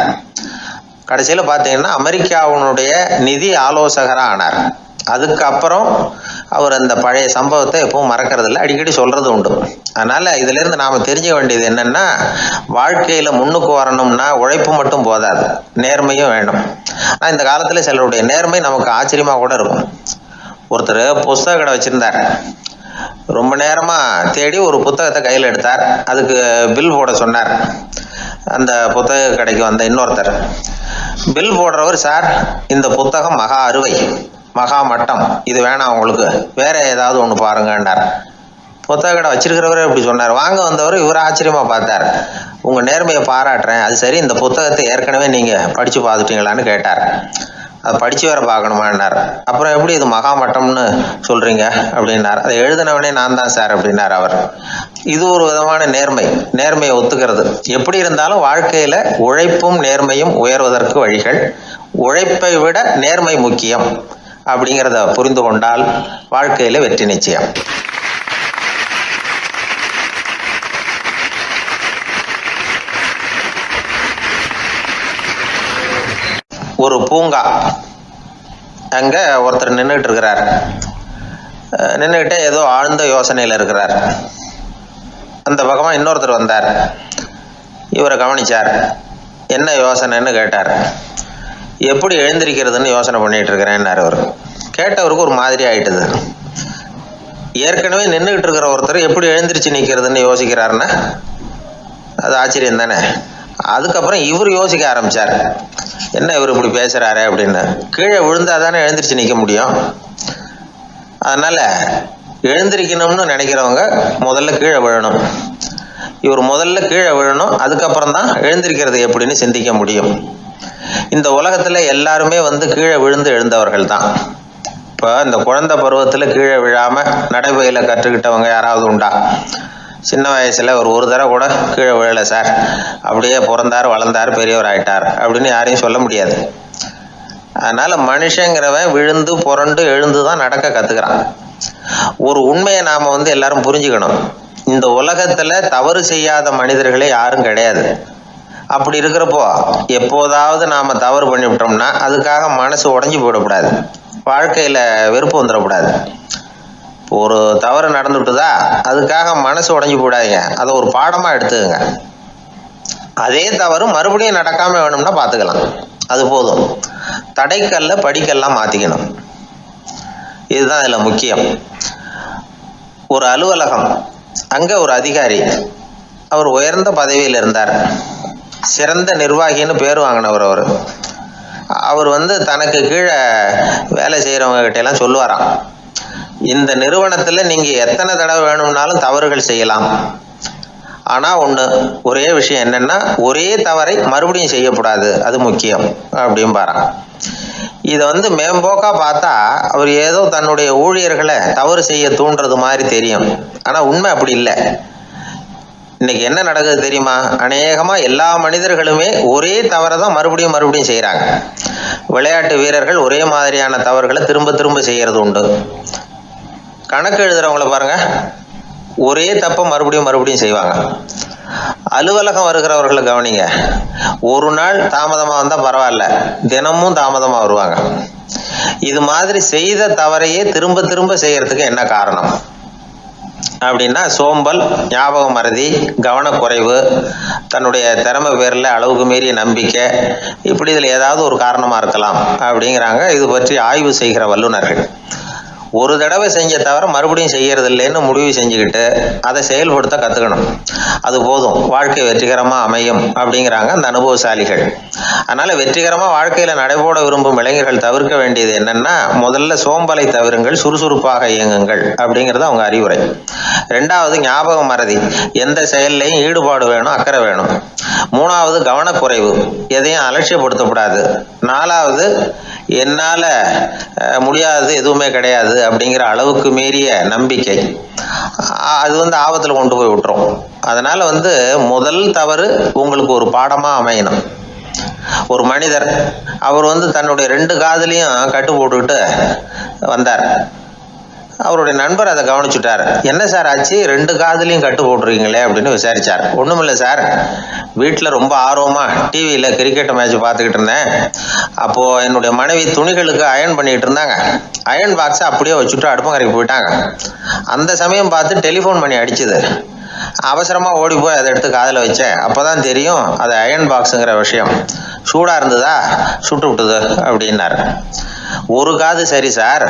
கடைசியில் பார்த்தீங்கன்னா அமெரிக்காவுடைய நிதி ஆலோசகராக ஆனார். அதுக்கப்புறம் அவர் அந்த பழைய சம்பவத்தை எப்பவும் மறக்கறதில்லை, அடிக்கடி சொல்றது உண்டு. அதனால இதுல இருந்து நாம தெரிஞ்சுக்க வேண்டியது என்னன்னா, வாழ்க்கையில முன்னுக்கு வரணும்னா உழைப்பு மட்டும் போதாது, நேர்மையும் வேணும். ஆனால் இந்த காலத்துல சிலருடைய நேர்மை நமக்கு ஆச்சரியமா கூட இருக்கும். ஒருத்தர் புஸ்தக கடை வச்சிருந்தார். ரொம்ப நேரமா தேடி ஒரு புத்தகத்தை கையில் எடுத்தார். அதுக்கு பில் போட சொன்னார். அந்த புத்தக கடைக்கு வந்த இன்னொருத்தர் பில் போடுறவர், சார் இந்த புத்தகம் மகா அறுவை, மகா மட்டம், இது வேணாம் உங்களுக்கு, வேற ஏதாவது ஒன்று பாருங்கன்னார். புத்தக கடை வச்சிருக்கிறவரே இப்படி சொன்னார். வாங்க வந்தவர் இவர் ஆச்சரியமா பார்த்தார். உங்க நேர்மையை பாராட்டுறேன், அது சரி, இந்த புத்தகத்தை ஏற்கனவே நீங்க படிச்சு பார்த்துட்டீங்களான்னு கேட்டார். அதை படிச்சு வேற பார்க்கணுமான்னார். அப்புறம் எப்படி இது மகா மட்டம்னு சொல்றீங்க அப்படின்னார். அதை எழுதினவனே நான் தான் சார் அப்படின்னார் அவர். இது ஒரு விதமான நேர்மை, நேர்மையை ஒத்துக்கிறது. எப்படி இருந்தாலும் வாழ்க்கையில உழைப்பும் நேர்மையும் உயர்வதற்கு வழிகள். உழைப்பை விட நேர்மை முக்கியம் அப்படிங்கிறத புரிந்து கொண்டால் வாழ்க்கையில வெற்றி நிச்சயம். ஒரு பூங்கா, அங்க ஒருத்தர் நின்றுட்டு இருக்கிறார். நின்றுகிட்டே ஏதோ ஆழ்ந்த யோசனையில இருக்கிறார். அந்த பக்கமா இன்னொருத்தர் வந்தார். இவரை கவனிச்சார். என்ன யோசனைன்னு கேட்டார். எப்படி எழுந்திருக்கிறதுன்னு யோசனை பண்ணிட்டு இருக்கிறேன்னாரு அவர். கேட்டவருக்கு ஒரு மாதிரி ஆயிட்டுது. ஏற்கனவே நின்றுகிட்டு இருக்கிற ஒருத்தர் எப்படி எழுந்திரிச்சு நிற்கிறதுன்னு யோசிக்கிறாருன்னா அது ஆச்சரியம் தானே. அதுக்கப்புறம் இவர் யோசிக்க ஆரம்பிச்சார். என்ன இவர் இப்படி பேசுறாரு அப்படின்னு. கீழே விழுந்தாதானே எழுந்திரிச்சு நிற்க முடியும். அதனால எழுந்திரிக்கணும்னு நினைக்கிறவங்க முதல்ல கீழே விழணும். இவர் முதல்ல கீழே விழணும், அதுக்கப்புறம் தான் எழுந்திருக்கிறது எப்படின்னு சிந்திக்க முடியும். இந்த உலகத்துல எல்லாருமே கீழே விழுந்து எழுந்தவர்கள் தான். இப்போ இந்த குழந்தை பருவத்துல கீழே விழாம நடைபயில கற்றுக்கிட்டவங்க யாராவது உண்டா? சின்ன வயசுல ஒரு தடவை கூட கீழே விழலை சார், அப்படியே பிறந்தார் வளர்ந்தார் பெரியவர் ஆயிட்டார் அப்படின்னு யாரையும் சொல்ல முடியாது. அதனால மனுஷங்கிறவன் விழுந்து புரண்டு எழுந்து தான் நடக்க கத்துக்கிறான். ஒரு உண்மையை நாம எல்லாரும் புரிஞ்சுக்கணும். இந்த உலகத்துல தவறு செய்யாத மனிதர்களே யாரும் கிடையாது. அப்படி இருக்கிறப்போ எப்போதாவது நாம் தவறு பண்ணிவிட்டோம்னா அதுக்காக மனசு உடஞ்சி போயிடக்கூடாது, வாழ்க்கையில் வெறுப்பு வந்துடக்கூடாது. ஒரு தவறு நடந்துட்டுதா அதுக்காக மனசு உடஞ்சி போடாதீங்க, அதை ஒரு பாடமாக எடுத்துக்கங்க. அதே தவறு மறுபடியும் நடக்காம வேணும்னா பார்த்துக்கலாம், அது போதும். தடைக்கல்ல படிக்கல்லாம் மாற்றிக்கணும், இதுதான் இதில் முக்கியம். ஒரு அலுவலகம், அங்கே ஒரு அதிகாரி, அவர் உயர்ந்த பதவியில் இருந்தார், சிறந்த நிர்வாகின்னு பேர் வாங்கினவர். அவர் தனக்கு கீழே வேலை செய்கிறவங்க கிட்டெல்லாம் சொல்லுவாராம், இந்த நிறுவனத்தில் நீங்கள் எத்தனை தடவை வேணும்னாலும் தவறுகள் செய்யலாம், ஆனால் ஒரே விஷயம் என்னென்னா ஒரே தவறை மறுபடியும் செய்யக்கூடாது, அது முக்கியம் அப்படின்பாரான். இதை மேம்போக்காக பார்த்தா அவர் ஏதோ தன்னுடைய ஊழியர்களை தவறு செய்ய தூண்டுறது மாதிரி தெரியும். ஆனால் உண்மை அப்படி இல்லை. இன்னைக்கு என்ன நடக்குது தெரியுமா? அநேகமாக எல்லா மனிதர்களுமே ஒரே தவறை தான் மறுபடியும் மறுபடியும் செய்கிறாங்க. விளையாட்டு வீரர்கள் ஒரே மாதிரியான தவறுகளை திரும்ப திரும்ப செய்கிறது உண்டு. கணக்கு எழுதுறவங்கள பாருங்க, ஒரே தப்பை மறுபடியும் மறுபடியும் செய்வாங்க. அலுவலகம் வருகிறவர்களை கவனிங்க, ஒரு நாள் தாமதமாக வந்தால் பரவாயில்ல, தினமும் தாமதமாக வருவாங்க. இது மாதிரி செய்த தவறையே திரும்ப திரும்ப செய்யறதுக்கு என்ன காரணம் அப்படின்னா, சோம்பல், ஞாபக மறதி, கவனக்குறைவு, தன்னுடைய திறமை பேரில் அளவுக்கு மீறிய நம்பிக்கை, இப்படி இதில் ஏதாவது ஒரு காரணமாக இருக்கலாம் அப்படிங்கிறாங்க இது பற்றி ஆய்வு செய்கிற வல்லுநர்கள். ஒரு தடவை செஞ்ச தவிர மறுபடியும் செய்யறது இல்லைன்னு முடிவு செஞ்சுக்கிட்டு அதை செயல்படுத்த கற்றுக்கணும், அது போதும், வாழ்க்கை வெற்றிகரமாக அமையும் அப்படிங்கிறாங்க அந்த அனுபவசாலிகள். அதனால் வெற்றிகரமாக வாழ்க்கையில் நடைபோட விரும்பும் இளைஞர்கள் தவிர்க்க வேண்டியது என்னென்னா, முதல்ல சோம்பலை தவிருங்கள், சுறுசுறுப்பாக இயங்குங்கள் அப்படிங்கிறது அவங்க அறிவுரை. ரெண்டாவது ஞாபக மறதி, எந்த செயல்லையும் ஈடுபாடு வேணும், அக்கறை வேணும். மூணாவது கவனக்குறைவு, எதையும் அலட்சியப்படுத்தக்கூடாது. நாலாவது என்னால் முடியாதது எதுவுமே கிடையாது அப்படிங்கிற அளவுக்கு மீறிய நம்பிக்கை, அது ஆபத்தில் கொண்டு போய் விட்டுரும். அதனால் முதல் தவறு உங்களுக்கு ஒரு பாடமாக அமையணும். ஒரு மனிதர், அவர் தன்னுடைய 2 காதுலையும் கட்டு போட்டுக்கிட்டு வந்தார். அவருடைய நண்பர் அதை கவனிச்சுட்டார். என்ன சார் ஆச்சு, 2 காதுலையும் கட்டு போட்டுருக்கீங்களே அப்படின்னு விசாரிச்சார். ஒன்றுமில்லை சார், வீட்டில் ரொம்ப ஆர்வமாக டிவியில் கிரிக்கெட் மேட்ச் பார்த்துக்கிட்டு இருந்தேன். அப்போது என்னுடைய மனைவி துணிகளுக்கு அயர்ன் பண்ணிகிட்டு இருந்தாங்க. அயர்ன் பாக்ஸை அப்படியே வச்சுட்டு அடுப்பங்கரைக்கு போயிட்டாங்க. அந்த சமயம் பார்த்து டெலிஃபோன் பண்ணி அடிச்சுது. அவசரமாக ஓடி போய் அதை எடுத்து காதில் வச்சேன். அப்போ தான் தெரியும் அது அயர்ன் பாக்ஸுங்கிற விஷயம். சூடாக இருந்ததா, சுட்டு விட்டுது அப்படின்னாரு. ஒரு காது சரி சார்,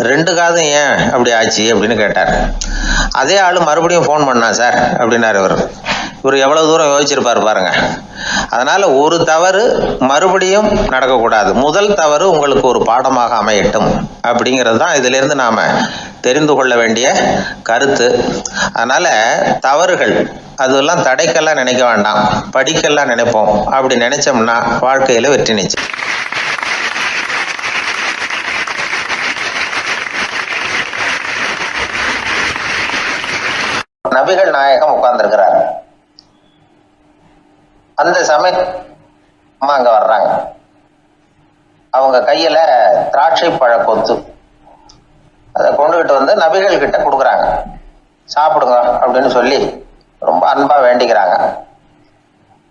2 காதும் ஏன் அப்படி ஆச்சு அப்படின்னு கேட்டார். அதே ஆள் மறுபடியும் ஃபோன் பண்ணா சார் அப்படின்னாரு. இவர் எவ்வளவு தூரம் யோசிச்சிருப்பார் பாருங்க. அதனால ஒரு தவறு மறுபடியும் நடக்கக்கூடாது, முதல் தவறு உங்களுக்கு ஒரு பாடமாக அமையட்டும் அப்படிங்கிறது தான் இதுல இருந்து நாம தெரிந்து கொள்ள வேண்டிய கருத்து. அதனால தவறுகள் அதெல்லாம் தடைக்கெல்லாம் நினைக்க வேண்டாம், படிக்கெல்லாம் நினைப்போம். அப்படி நினைச்சோம்னா வாழ்க்கையில வெற்றி நிச்சயம். நபிகள் நாயகம் உட்கார்ந்துருக்கிறார். அந்த சமயம் அம்மா அங்க வர்றாங்க. அவங்க கையில திராட்சை பழ கொத்து, அதை கொண்டுகிட்டு நபிகள் கிட்ட கொடுக்குறாங்க. சாப்பிடுங்க அப்படின்னு சொல்லி ரொம்ப அன்பா வேண்டிக்கிறாங்க.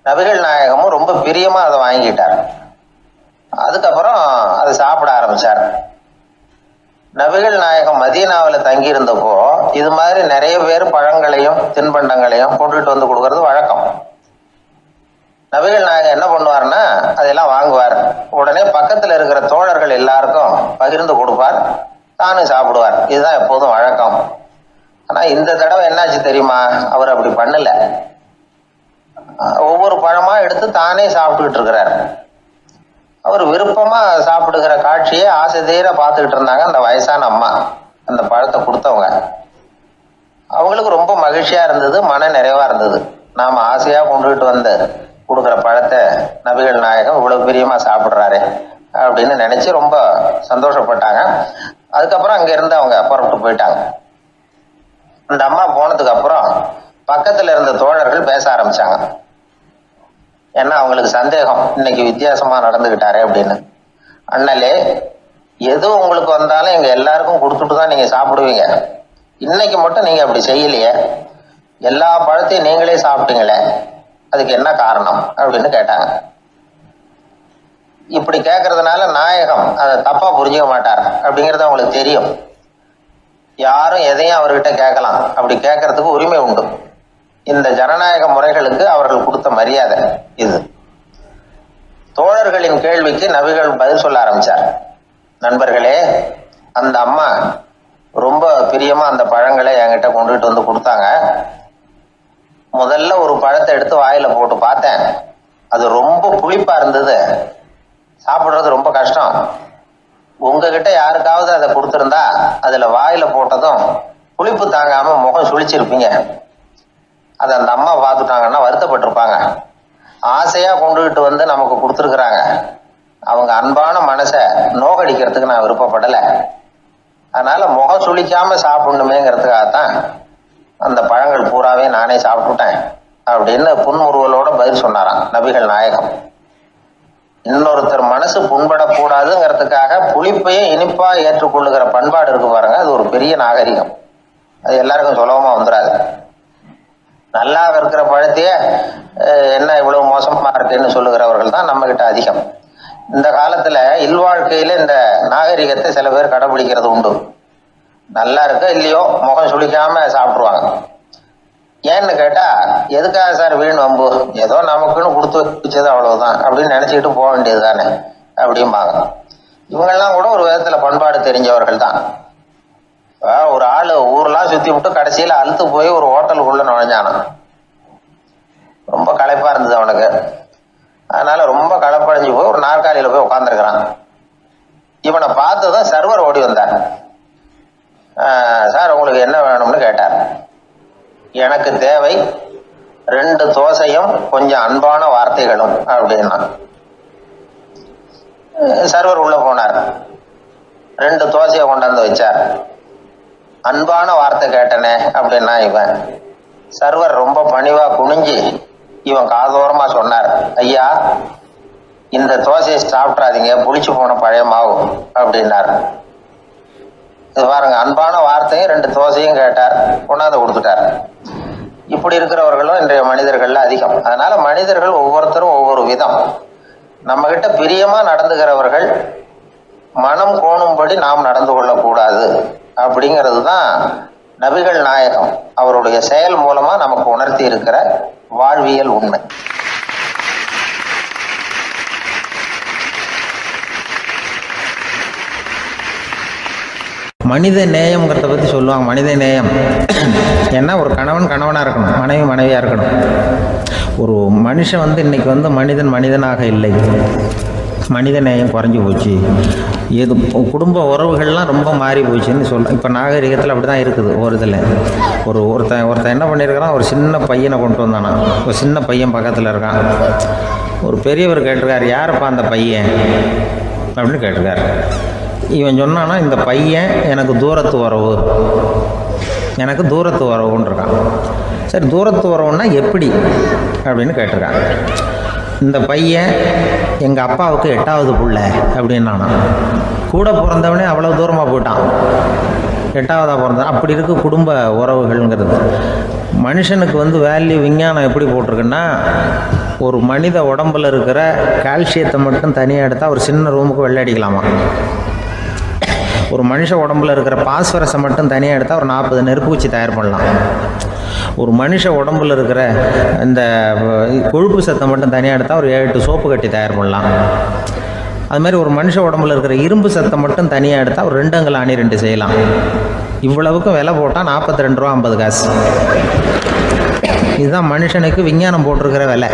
நபிகள் நாயகமும் ரொம்ப பிரியமா அதை வாங்கிட்டார். அதுக்கப்புறம் அதை சாப்பிட ஆரம்பிச்சார். நபிகள் நாயகம் மதீனாவில் தங்கி இருந்தப்போ இது மாதிரி நிறைய பேர் பழங்களையும் தின்பண்டங்களையும் கொண்டுட்டு கொடுக்கறது வழக்கம். நபிகள் நாயகம் என்ன பண்ணுவார்னா அதெல்லாம் வாங்குவார். உடனே பக்கத்தில் இருக்கிற தோழர்கள் எல்லாருக்கும் பகிர்ந்து கொடுப்பார், தானும் சாப்பிடுவார். இதுதான் எப்போதும் வழக்கம். ஆனா இந்த தடவை என்னாச்சு தெரியுமா, அவர் அப்படி பண்ணல. ஒவ்வொரு பழமா எடுத்து தானே சாப்பிட்டுக்கிட்டு இருக்கிறார். அவர் விருப்பமா சாப்பிடுகிற காட்சியை ஆசை தீர பார்த்துக்கிட்டு இருந்தாங்க அந்த வயசான அம்மா, அந்த பழத்தை கொடுத்தவங்க. அவங்களுக்கு ரொம்ப மகிழ்ச்சியா இருந்தது, மன நிறைவா இருந்தது. நாம ஆசையா கொண்டுகிட்டு கொடுக்குற பழத்தை நபிகள் நாயகம் இவ்வளவு பிரியமா சாப்பிடுறாரு அப்படின்னு நினைச்சு ரொம்ப சந்தோஷப்பட்டாங்க. அதுக்கப்புறம் அங்க இருந்து அவங்க புறப்பட்டு போயிட்டாங்க. அந்த அம்மா போனதுக்கு அப்புறம் பக்கத்துல இருந்த தோழர்கள் பேச ஆரம்பிச்சாங்க. ஏன்னா அவங்களுக்கு சந்தேகம், இன்னைக்கு வித்தியாசமா நடந்துகிட்டாரே அப்படின்னு. அண்ணலே, எது உங்களுக்கு வந்தாலும் எங்க எல்லாருக்கும் கொடுத்துட்டு தான் நீங்க சாப்பிடுவீங்க. இன்னைக்கு மட்டும் நீங்க அப்படி செய்யலையே, எல்லா பழத்தையும் நீங்களே சாப்பிட்டீங்களே, அதுக்கு என்ன காரணம் அப்படின்னு கேட்டாங்க. இப்படி கேட்கறதுனால நாயகம் அதை தப்பா புரிஞ்சுக்க மாட்டார் அப்படிங்கிறது அவங்களுக்கு தெரியும். யாரும் எதையும் அவர்கிட்ட கேட்கலாம், அப்படி கேட்கறதுக்கு உரிமை உண்டு. இந்த ஜனநாயக முறைகளுக்கு அவர்கள் கொடுத்த மரியாதை இது. தோழர்களின் கேள்விக்கு நபிகள் பதில் சொல்ல ஆரம்பிச்சார். நண்பர்களே, அந்த அம்மா ரொம்ப பிரியமா அந்த பழங்களை என்கிட்ட கொண்டுகிட்டு வந்து கொடுத்தாங்க. முதல்ல ஒரு பழத்தை எடுத்து வாயில போட்டு பார்த்தேன். அது ரொம்ப புளிப்பா இருந்தது, சாப்பிடுறது ரொம்ப கஷ்டம். உங்ககிட்ட யாருக்காவது அதை கொடுத்துருந்தா அதுல வாயில போட்டதும் புளிப்பு தாங்காம முகம் சுழிச்சிருப்பீங்க. அதை அந்த அம்மா பார்த்துட்டாங்கன்னா வருத்தப்பட்டிருப்பாங்க. ஆசையா கொண்டுகிட்டு வந்து நமக்கு கொடுத்துருக்குறாங்க. அவங்க அன்பான மனசை நோகடிக்கிறதுக்கு நான் விருப்பப்படலை. அதனால முகம் சுளிக்காம சாப்பிடணுமேங்கிறதுக்காகத்தான் அந்த பழங்கள் பூராவே நானே சாப்பிட்டுட்டேன் அப்படின்னு புன்முறுவலோட பதில் சொன்னாராம் நபிகள் நாயகம். இன்னொருத்தர் மனசு புண்படக்கூடாதுங்கிறதுக்காக புளிப்பையும் இனிப்பா ஏற்றுக்கொள்ளுகிற பண்பாடு இருக்கு பாருங்க, அது ஒரு பெரிய நாகரிகம். அது எல்லாருக்கும் சுலபமா வந்துடாது. நல்லா இருக்கிற பழத்தையே என்ன இவ்வளவு மோசமா இருக்குன்னு சொல்லுகிறவர்கள் தான் நம்ம கிட்ட அதிகம். இந்த காலத்துல இல்வாழ்க்கையில இந்த நாகரிகத்தை சில பேர் கடைபிடிக்கிறது உண்டு. நல்லா இருக்க இல்லையோ முகம் சுளிக்காம சாப்பிடுவாங்க. ஏன்னு கேட்டா, எதுக்காக சார் வீண் வம்பு, ஏதோ நமக்குன்னு கொடுத்து வச்சது அவ்வளவுதான் அப்படின்னு நினைச்சுக்கிட்டு போக வேண்டியது தானே அப்படிம்பாங்க. இவங்கெல்லாம் கூட ஒரு விதத்துல பண்பாடு தெரிஞ்சவர்கள் தான். ஒரு ஆளு ஊரெல்லாம் சுத்தி விட்டு கடைசியில அழுத்து போய் ஒரு ஹோட்டலுக்குள்ள நுழைஞ்சானான். ரொம்ப களைப்பா இருந்தது அவனுக்கு. அதனால ரொம்ப களைப்படைஞ்சு போய் ஒரு நாற்காலியில போய் உட்காந்துருக்கிறான். இவனை பார்த்ததும் சர்வர் ஓடி வந்தார். சார் உங்களுக்கு என்ன வேணும்னு கேட்டார். எனக்கு தேவை 2 தோசையும் கொஞ்சம் அன்பான வார்த்தைகளும் அப்படின்னா. சர்வர் உள்ள போனார். 2 தோசையை கொண்டாந்து வச்சார். அன்பான வார்த்தை கேட்டனே அப்படின்னா இவன். சர்வர் ரொம்ப பணிவா குனிஞ்சு இவன் காதோரமா சொன்னார், ஐயா இந்த தோசையை சாப்பிட்றாதீங்க, புளிச்சு போன பழைய மாவு அப்படின்னார். இது பாருங்க, அன்பான வார்த்தையும் 2 தோசையும் கேட்டார், கொண்டாந்து கொடுத்துட்டார். இப்படி இருக்கிறவர்களும் இன்றைய மனிதர்கள்ல அதிகம். அதனால மனிதர்கள் ஒவ்வொருத்தரும் ஒவ்வொரு விதம். நம்ம கிட்ட பிரியமா நடந்துகிறவர்கள் மனம் கோணும்படி நாம் நடந்து கொள்ளக்கூடாது அப்படிங்கிறது தான் நபிகள் நாயகம் அவருடைய செயல் மூலமா நமக்கு உணர்த்தி இருக்கிற வாழ்வியல் உண்மை. மனித நேயம்ங்கிறத பற்றி சொல்லுவாங்க. மனித நேயம் ஏன்னா ஒரு கணவன் கணவனாக இருக்கணும், மனைவி மனைவியாக இருக்கணும். ஒரு மனுஷன் இன்னைக்கு மனிதனாக இல்லை, மனித நேயம் குறைஞ்சி போச்சு. எது குடும்ப உறவுகள்லாம் ரொம்ப மாறி போச்சுன்னு சொல்கிறேன். இப்போ நாகரிகத்தில் அப்படி தான் இருக்குது. ஒரு இதில் ஒருத்தன் என்ன பண்ணியிருக்கிறான், ஒரு சின்ன பையனை கொண்டு வந்தானா. ஒரு சின்ன பையன் பக்கத்தில் இருக்கான். ஒரு பெரியவர் கேட்டிருக்காரு, யாருப்பா அந்த பையன் அப்படின்னு கேட்டிருக்காரு. இவன் சொன்னான்னா, இந்த பையன் எனக்கு தூரத்து உறவுன்னு இருக்கான். சரி, தூரத்து உறவுன்னா எப்படி அப்படின்னு கேட்டிருக்கான். இந்த பையன் எங்கள் அப்பாவுக்கு 8வது பிள்ளை அப்படின்னானா. கூட பிறந்தவனே அவ்வளோ தூரமாக போயிட்டான், 8வதாக பிறந்தான். அப்படி இருக்கு குடும்ப உறவுகள்ங்கிறது. மனுஷனுக்கு வேல்யூ விஞ்ஞானம் எப்படி போட்டிருக்குன்னா, ஒரு மனித உடம்பில் இருக்கிற கால்சியத்தை மட்டும் தனியாக எடுத்தால் ஒரு சின்ன ரூமுக்கு வெள்ளை அடிக்கலாமா. ஒரு மனுஷ உடம்புல இருக்கிற பாஸ்பரஸை மட்டும் தனியாக எடுத்தால் ஒரு 40 நெருப்புக்குச்சி தயார் பண்ணலாம். ஒரு மனுஷ உடம்புல இருக்கிற இந்த கொழுப்பு சத்தை மட்டும் தனியாக எடுத்தால் ஒரு 7 சோப்பு கட்டி தயார் பண்ணலாம். அதுமாதிரி ஒரு மனுஷ உடம்புல இருக்கிற இரும்பு சத்தை மட்டும் தனியாக எடுத்தால் ஒரு 2 அங்குல ஆணி 2 செய்யலாம். இவ்வளவுக்கும் விலை போட்டால் 42 ரூபா 50 காசு. இதுதான் மனுஷனுக்கு விஞ்ஞானம் போட்டிருக்கிற விலை.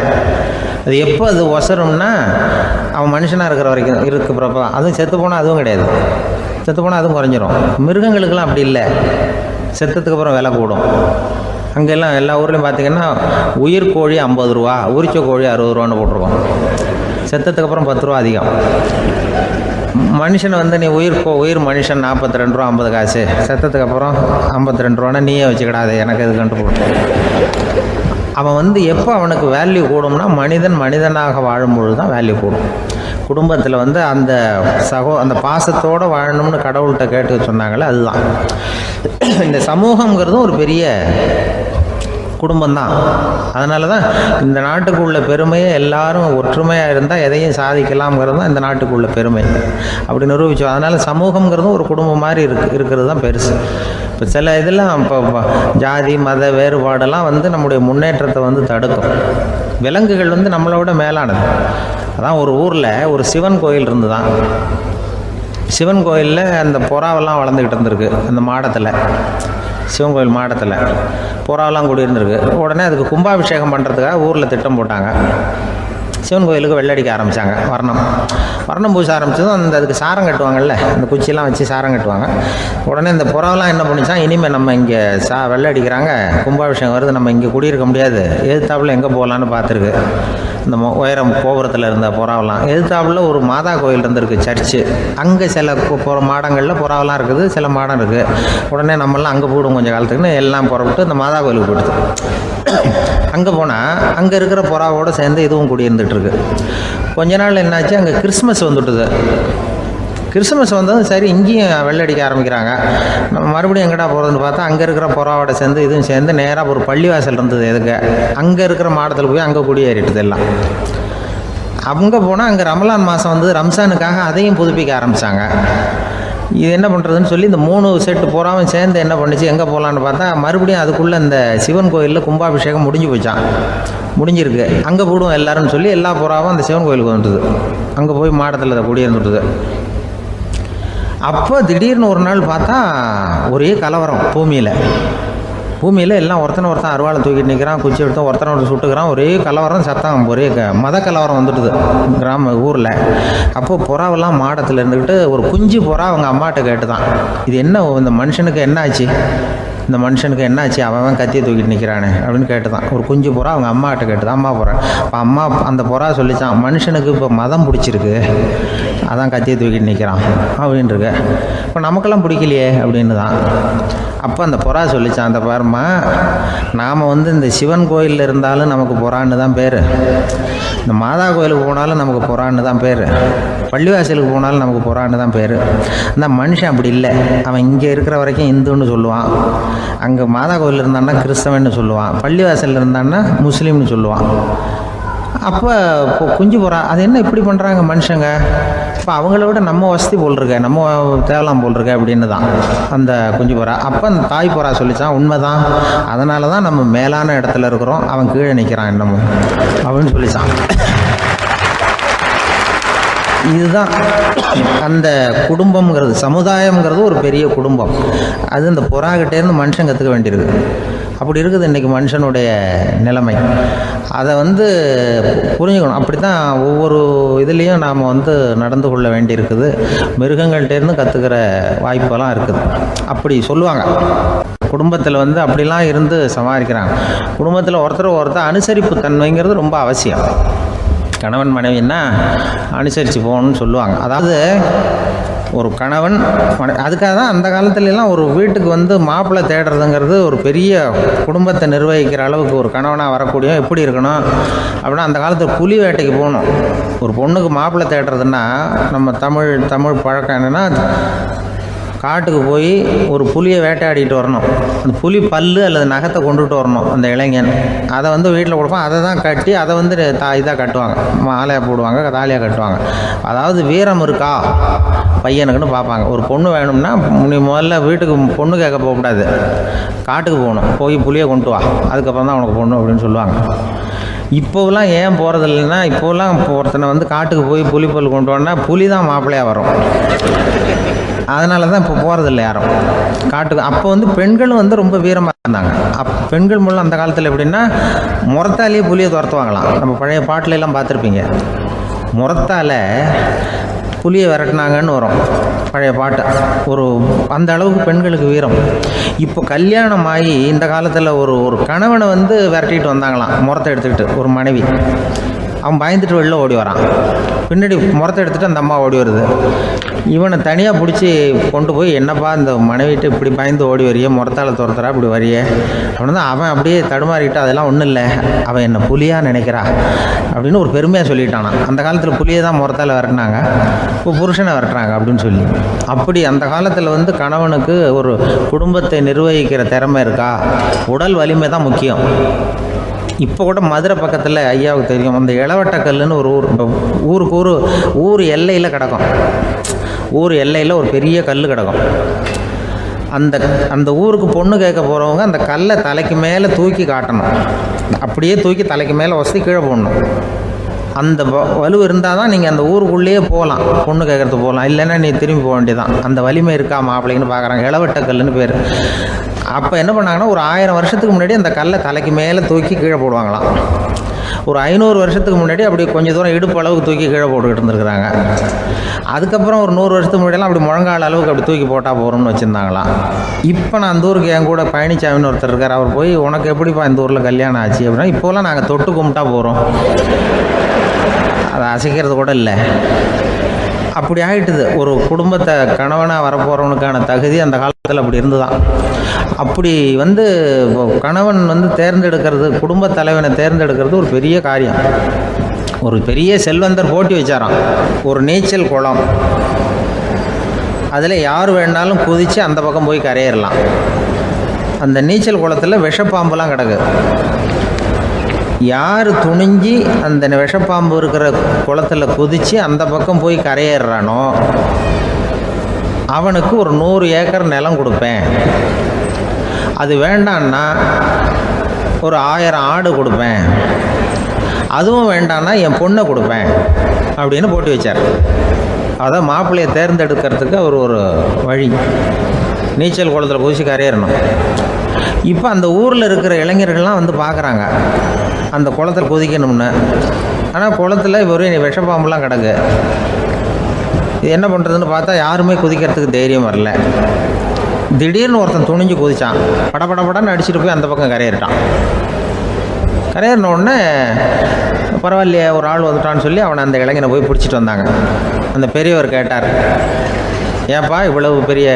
அது எப்போ அது ஒசரும்னா, அவன் மனுஷனாக இருக்கிற வரைக்கும் இருக்கிறப்ப. அதுவும் செத்து போனால் அதுவும் கிடையாது, செத்து போனால் அதுவும் குறைஞ்சிரும். மிருகங்களுக்கெல்லாம் அப்படி இல்லை, செத்ததுக்கு அப்புறம் விலை கூடும். அங்கெல்லாம் எல்லா ஊர்லேயும் பார்த்திங்கன்னா உயிர் கோழி 50 ரூபா, உரிச்ச கோழி 60 ரூபான்னு போட்டிருக்கோம். செத்ததுக்கு அப்புறம் 10 ரூபா அதிகம். மனுஷனை நீ உயிர் மனுஷன் 42 ரூபா 50 காசு, செத்ததுக்கு அப்புறம் 52 ரூபான்னா நீயே வச்சுக்கிடாது, எனக்கு இது கண்டு போட்டு. அவன் எப்போ அவனுக்கு வேல்யூ கூடும்னா, மனிதனாக வாழும்பொழுது தான் வேல்யூ கூடும். குடும்பத்தில் அந்த பாசத்தோடு வாழணும்னு கடவுள்கிட்ட கேட்டு சொன்னாங்களே, அதுதான். இந்த சமூகங்கிறதும் ஒரு பெரிய குடும்பம்தான். அதனால தான் இந்த நாட்டுக்குள்ள பெருமையை எல்லாரும் ஒற்றுமையாக இருந்தால் எதையும் சாதிக்கலாம்ங்கிறது தான் இந்த நாட்டுக்குள்ள பெருமை அப்படி நிரூபித்தோம். அதனால் சமூகங்கிறதும் ஒரு குடும்பம் மாதிரி இருக்கிறது தான் பெருசு. இப்போ சில இதெல்லாம் இப்போ ஜாதி மத வேறுபாடெல்லாம் வந்து நம்முடைய முன்னேற்றத்தை வந்து தடுக்கும். விலங்குகள் வந்து நம்மளை விட மேலானது. அதான் ஒரு ஊரில் ஒரு சிவன் கோயில் இருந்து தான். சிவன் கோயிலில் அந்த புறாவெல்லாம் வளர்ந்துக்கிட்டு இருந்திருக்கு. அந்த மாடத்தில், சிவன் கோயில் மாடத்தில் புறாவெல்லாம் குடியிருந்திருக்கு. உடனே அதுக்கு கும்பாபிஷேகம் பண்ணுறதுக்காக ஊரில் திட்டம் போட்டாங்க. சிவன் கோயிலுக்கு வெள்ளடிக்க ஆரம்பித்தாங்க. வர்ணம் பூச ஆரம்பித்ததும் அதுக்கு சாரம் கட்டுவாங்கல்ல, அந்த குச்சியெல்லாம் வச்சு சாரம் கட்டுவாங்க. உடனே இந்த புறாவெல்லாம் என்ன பண்ணிச்சான், இனிமேல் நம்ம இங்கே வெள்ளை அடிக்கிறாங்க, கும்பாபிஷேகம் வருது, நம்ம இங்கே குடியிருக்க முடியாது, எதிர்த்தாப்புல எங்கே போகலான்னு பார்த்துருக்கு. இந்த உயரம் கோபுரத்தில் இருந்த புறாவெல்லாம் எதிர்த்தாப்புல ஒரு மாதா கோயில் இருந்திருக்கு, சர்ச்சு. அங்கே சில மாடங்களில் புறாவெல்லாம் இருக்குது, சில மாடம் இருக்குது. உடனே நம்மளாம் அங்கே போடும் கொஞ்சம் காலத்துக்குன்னு எல்லாம் புறப்பட்டு இந்த மாதா கோயிலுக்கு போயிடுது. அங்கே போனால் அங்கே இருக்கிற புறாவோடு சேர்ந்து இதுவும் குடியிருந்துட்டுருக்கு. கொஞ்ச நாள் என்னாச்சு, அங்கே கிறிஸ்மஸ் வந்துட்டுது. கிறிஸ்மஸ் வந்ததும் சரி இங்கேயும் வெள்ளடிக்க ஆரம்பிக்கிறாங்க. நம்ம மறுபடியும் எங்கடா போகிறதுன்னு பார்த்தா அங்கே இருக்கிற புறாவோட சேர்ந்து இதுவும் சேர்ந்து நேராக ஒரு பள்ளிவாசல் இருந்தது. எதுக்கு அங்கே இருக்கிற மாடத்தில் போய் அங்கே குடியேறிட்டுது எல்லாம். அங்கே போனால் அங்கே ரமலான் மாதம் வந்து ரம்ஜானுக்காக அதையும் புதுப்பிக்க ஆரம்பித்தாங்க. இது என்ன பண்ணுறதுன்னு சொல்லி இந்த 3 செட்டு புறாவும் சேர்ந்து என்ன பண்ணிச்சு, எங்கே போகலான்னு பார்த்தா மறுபடியும் அதுக்குள்ளே இந்த சிவன் கோயிலில் கும்பாபிஷேகம் முடிஞ்சு போச்சான். முடிஞ்சிருக்கு, அங்கே போடுவோம் எல்லாருன்னு சொல்லி எல்லா புறாவும் அந்த சிவன் கோயிலுக்கு வந்துட்டுது. அங்கே போய் மாடத்தில் அதை குடியிருந்துட்டுது. அப்போ திடீர்னு ஒரு நாள் பார்த்தா ஒரே கலவரம் பூமியில் எல்லாம் ஒருத்தனை அருவாளை தூக்கிட்டு நிற்கிறான், குச்சி எடுத்து ஒருத்தனை சுட்டுக்கிறான். ஒரே கலவரம், சத்தம், ஒரே மத கலவரம் வந்துட்டுது ஊரில். அப்போது புறாவெல்லாம் மாடத்தில் இருந்துக்கிட்டு ஒரு குஞ்சு புறா அவங்க அம்மாட்ட கேட்டு தான், இது என்ன இந்த மனுஷனுக்கு என்னாச்சு, அவன் கத்தியை தூக்கிட்டு நிற்கிறானே அப்படின்னு கேட்டு தான். ஒரு குஞ்சு புறா அவங்க அம்மாட்ட கேட்டு தான், அம்மா புறா. இப்போ அம்மா அந்த புறா சொல்லிச்சான், மனுஷனுக்கு இப்போ மதம் பிடிச்சிருக்கு, அதான் கத்தியை தூக்கிட்டு நிற்கிறான் அப்படின்ட்டுருக்கு. இப்போ நமக்கெல்லாம் பிடிக்கலையே அப்படின்னு தான். அப்போ அந்த புறா சொல்லிச்சான், அந்த பாருமா, நாம் வந்து இந்த சிவன் கோயிலில் இருந்தாலும் நமக்கு புறான்னு தான் பேர், இந்த மாதா கோயிலுக்கு போனாலும் நமக்கு புறான்னு தான் பேர், பள்ளிவாசலுக்கு போனாலும் நமக்கு புறான்னு தான் பேர். அந்த மனுஷன் அப்படி இல்லை. அவன் இங்கே இருக்கிற வரைக்கும் இந்துன்னு சொல்லுவான், அங்கே மாதா கோயில் இருந்தான்னா கிறிஸ்தவன்னு சொல்லுவான், பள்ளிவாசலில் இருந்தான்னா முஸ்லீம்னு சொல்லுவான். அப்போ குஞ்சு புறா அது என்ன இப்படி பண்ணுறாங்க மனுஷங்க, இப்போ அவங்கள விட நம்ம வசதி போல் இருக்க, நம்ம தேவலாம் போல் இருக்க அப்படின்னு தான் அந்த குஞ்சு புறா. அப்போ அந்த தாய் புறா சொல்லிச்சான், உண்மைதான், அதனால தான் நம்ம மேலான இடத்துல இருக்கிறோம், அவன் கீழே நிற்கிறான் என்னமோ அப்படின்னு சொல்லிச்சான். இதுதான் அந்த குடும்பம்ங்கிறது, சமுதாயம்ங்கிறது ஒரு பெரிய குடும்பம். அது இந்த புறாக்கிட்டேருந்து மனுஷன் கற்றுக்க வேண்டியிருக்கு. அப்படி இருக்குது இன்றைக்கி மனுஷனுடைய நிலைமை. அதை வந்து புரிஞ்சுக்கணும். அப்படி தான் ஒவ்வொரு இதுலேயும் நாம் வந்து நடந்து கொள்ள வேண்டியிருக்குது. மிருகங்கள்கிட்டேருந்து கற்றுக்கிற வாய்ப்பெல்லாம் இருக்குது. அப்படி சொல்லுவாங்க, குடும்பத்தில் வந்து அப்படிலாம் இருந்து சமாளிக்கிறாங்க. குடும்பத்தில் ஒருத்தர் அனுசரிப்பு தன்மைங்கிறது ரொம்ப அவசியம். கணவன் மனைவின்னா அனுசரித்து போகணும்னு சொல்லுவாங்க. அதாவது ஒரு கணவன் அதுக்காக தான் அந்த காலத்துலலாம் ஒரு வீட்டுக்கு வந்து மாப்பிள்ளை தேடுறதுங்கிறது ஒரு பெரிய குடும்பத்தை நிர்வகிக்கிற அளவுக்கு ஒரு கணவனாக வரக்கூடிய எப்படி இருக்கணும் அப்படின்னா, அந்த காலத்தில் புலி வேட்டைக்கு போகணும். ஒரு பொண்ணுக்கு மாப்பிள்ளை தேடுறதுன்னா நம்ம தமிழ் பழக்கம் என்னென்னா, காட்டுக்கு போய் ஒரு புலியை வேட்டையாடிட்டு வரணும். அந்த புலி பல்லு அல்லது நகத்தை கொண்டுட்டு வரணும் அந்த இளைஞன். அதை வந்து வீட்டில் கொடுப்பான். அதை தான் கட்டி அதை வந்து இதாக கட்டுவாங்க, மாலையாக போடுவாங்க, தாலியாக கட்டுவாங்க. அதாவது வீரம் இருக்கா பையனுக்குன்னு பார்ப்பாங்க. ஒரு பொண்ணு வேணும்னா நீ முதல்ல வீட்டுக்கு பொண்ணு கேட்க போகக்கூடாது, காட்டுக்கு போகணும், போய் புலியை கொண்டு வா, அதுக்கப்புறம் தான் உனக்கு பொண்ணு அப்படின்னு சொல்லுவாங்க. இப்போவெல்லாம் ஏன் போகிறது இல்லைன்னா, இப்போலாம் ஒருத்தனை வந்து காட்டுக்கு போய் புலிப்பல் கொண்டு வான்னா புலி தான் மாப்பிள்ளையாக வரும். அதனால தான் இப்போ போகிறதில்ல யாரும் காட்டுக்கு. அப்போ வந்து பெண்களும் வந்து ரொம்ப வீரமாக இருந்தாங்க. பெண்கள் மூலம் அந்த காலத்தில் எப்படின்னா, முறத்தாலேயே புலியை துரத்துவாங்களாம். நம்ம பழைய பாட்டிலெல்லாம் பார்த்துருப்பீங்க, முறத்தால் புலியை விரட்டினாங்கன்னு வரும் பழைய பாட்டு. ஒரு அந்த அளவுக்கு பெண்களுக்கு வீரம். இப்போ கல்யாணம் ஆகி இந்த காலத்தில் ஒரு கணவனை வந்து விரட்டிட்டு வந்தாங்களாம் முறத்தை எடுத்துக்கிட்டு ஒரு மனைவி. அவன் பயந்துட்டு வெளில ஓடி வரான். பின்னாடி முறத்தை எடுத்துகிட்டு அந்த அம்மா ஓடி வருது. இவனை தனியாக பிடிச்சி கொண்டு போய், என்னப்பா இந்த மனைவிட்டு இப்படி பயந்து ஓடி வரையே, முறத்தால் துரத்துறா இப்படி வரையே அப்படின்னு தான் அவன் அப்படியே தடுமாறிக்கிட்டு, அதெல்லாம் ஒன்றும் இல்லை, அவன் என்ன புலியாக நினைக்கிறா அப்படின்னு ஒரு பெருமையாக சொல்லிட்டானா. அந்த காலத்தில் புலியை தான் முறத்தால் விரட்டினாங்க, இப்போ புருஷனை விரட்டுறாங்க அப்படின்னு சொல்லி. அப்படி அந்த காலத்தில் வந்து கணவனுக்கு ஒரு குடும்பத்தை நிர்வகிக்கிற திறமை இருக்கா, உடல் வலிமை தான் முக்கியம். இப்போ கூட மதுரை பக்கத்தில் ஐயாவுக்கு தெரியும், அந்த இளவட்டக்கல்லுன்னு ஒரு ஊருக்கு ஊர் எல்லையில் கிடக்கும். ஊர் எல்லையில் ஒரு பெரிய கல் கிடக்கும். அந்த ஊருக்கு பொண்ணு கேட்க போகிறவங்க அந்த கல்லை தலைக்கு மேலே தூக்கி காட்டணும். அப்படியே தூக்கி தலைக்கு மேலே வசதி கீழே போடணும். அந்த வலு இருந்தால் தான் நீங்கள் அந்த ஊருக்குள்ளேயே போகலாம், பொண்ணு கேட்குறதுக்கு போகலாம். இல்லைன்னா நீ திரும்பி போக வேண்டியதான். அந்த வலிமை இருக்கா மாப்பிள்ளைன்னு பார்க்குறாங்க. இளவட்டக்கல்லுன்னு பேர். அப்போ என்ன பண்ணாங்கன்னா, ஒரு 1000 வருஷத்துக்கு முன்னாடி அந்த கல்லை தலைக்கு மேலே தூக்கி கீழே போடுவாங்களாம். ஒரு 500 வருஷத்துக்கு முன்னாடி அப்படி கொஞ்சம் தூரம் இடுப்பு அளவுக்கு தூக்கி கீழே போட்டுக்கிட்டு இருந்துருக்குறாங்க. அதுக்கப்புறம் ஒரு 100 வருஷத்துக்கு முன்னாடியெல்லாம் அப்படி முழங்கால் அளவுக்கு அப்படி தூக்கி போட்டால் போகிறோம்னு வச்சுருந்தாங்களாம். இப்போ நான் அந்த ஊருக்கு என் கூட பழனிசாமின்னு ஒருத்தர் இருக்கார். அவர் போய், உனக்கு எப்படிப்பா இந்த ஊரில் கல்யாணம் ஆச்சு அப்படின்னா, இப்போலாம் நாங்கள் தொட்டு கும்பிட்டா போகிறோம், அதை அசைக்கிறது கூட இல்லை. அப்படி ஆகிட்டுது. ஒரு குடும்பத்தை கணவனாக வரப்போகிறவனுக்கான தகுதி அந்த காலத்தில் அப்படி இருந்துதான். அப்படி வந்து கணவன் வந்து தேர்ந்தெடுக்கிறது, குடும்ப தலைவனை தேர்ந்தெடுக்கிறது ஒரு பெரிய காரியம். ஒரு பெரிய செல்வந்தர் போட்டி வச்சாராம். ஒரு நீச்சல் குளம், அதில் யார் வேணாலும் குதித்து அந்த பக்கம் போய் கரையேறலாம். அந்த நீச்சல் குளத்தில் விஷப்பாம்புலாம் கிடக்கு. யார் துணிஞ்சி அந்த விஷப்பாம்பு இருக்கிற குளத்தில் குதித்து அந்த பக்கம் போய் கரையேறானோ அவனுக்கு ஒரு 100 ஏக்கர் நிலம் கொடுப்பேன். அது வேண்டான்னா ஒரு 1000 ஆடு கொடுப்பேன். அதுவும் வேண்டான்னா என் பொண்ணை கொடுப்பேன் அப்படின்னு போட்டி வச்சார். அதான் மாப்பிள்ளையை தேர்ந்தெடுக்கிறதுக்கு அவர் ஒரு வழி. நீச்சல் குளத்தில் குதிச்சு கரையேறணும். இப்போ அந்த ஊரில் இருக்கிற இளைஞர்கள்லாம் வந்து பார்க்குறாங்க அந்த குளத்தில் குதிக்கணும்னு. ஆனால் குளத்தில் வெறும் விஷப்பாம்புலாம் கிடக்கு. இது என்ன பண்ணுறதுன்னு பார்த்தா யாருமே குதிக்கிறதுக்கு தைரியம் வரல. திடீர்னு ஒருத்தன் துணிஞ்சு குதிச்சான். படப்படப்படன்னு அடிச்சுட்டு போய் அந்த பக்கம் கரையேறிட்டான். கரையேறின உடனே பரவாயில்லையே ஒரு ஆள் வந்துட்டான்னு சொல்லி அவனை அந்த இளைஞனை போய் பிடிச்சிட்டு வந்தாங்க. அந்த பெரியவர் கேட்டார், ஏப்பா இவ்வளவு பெரிய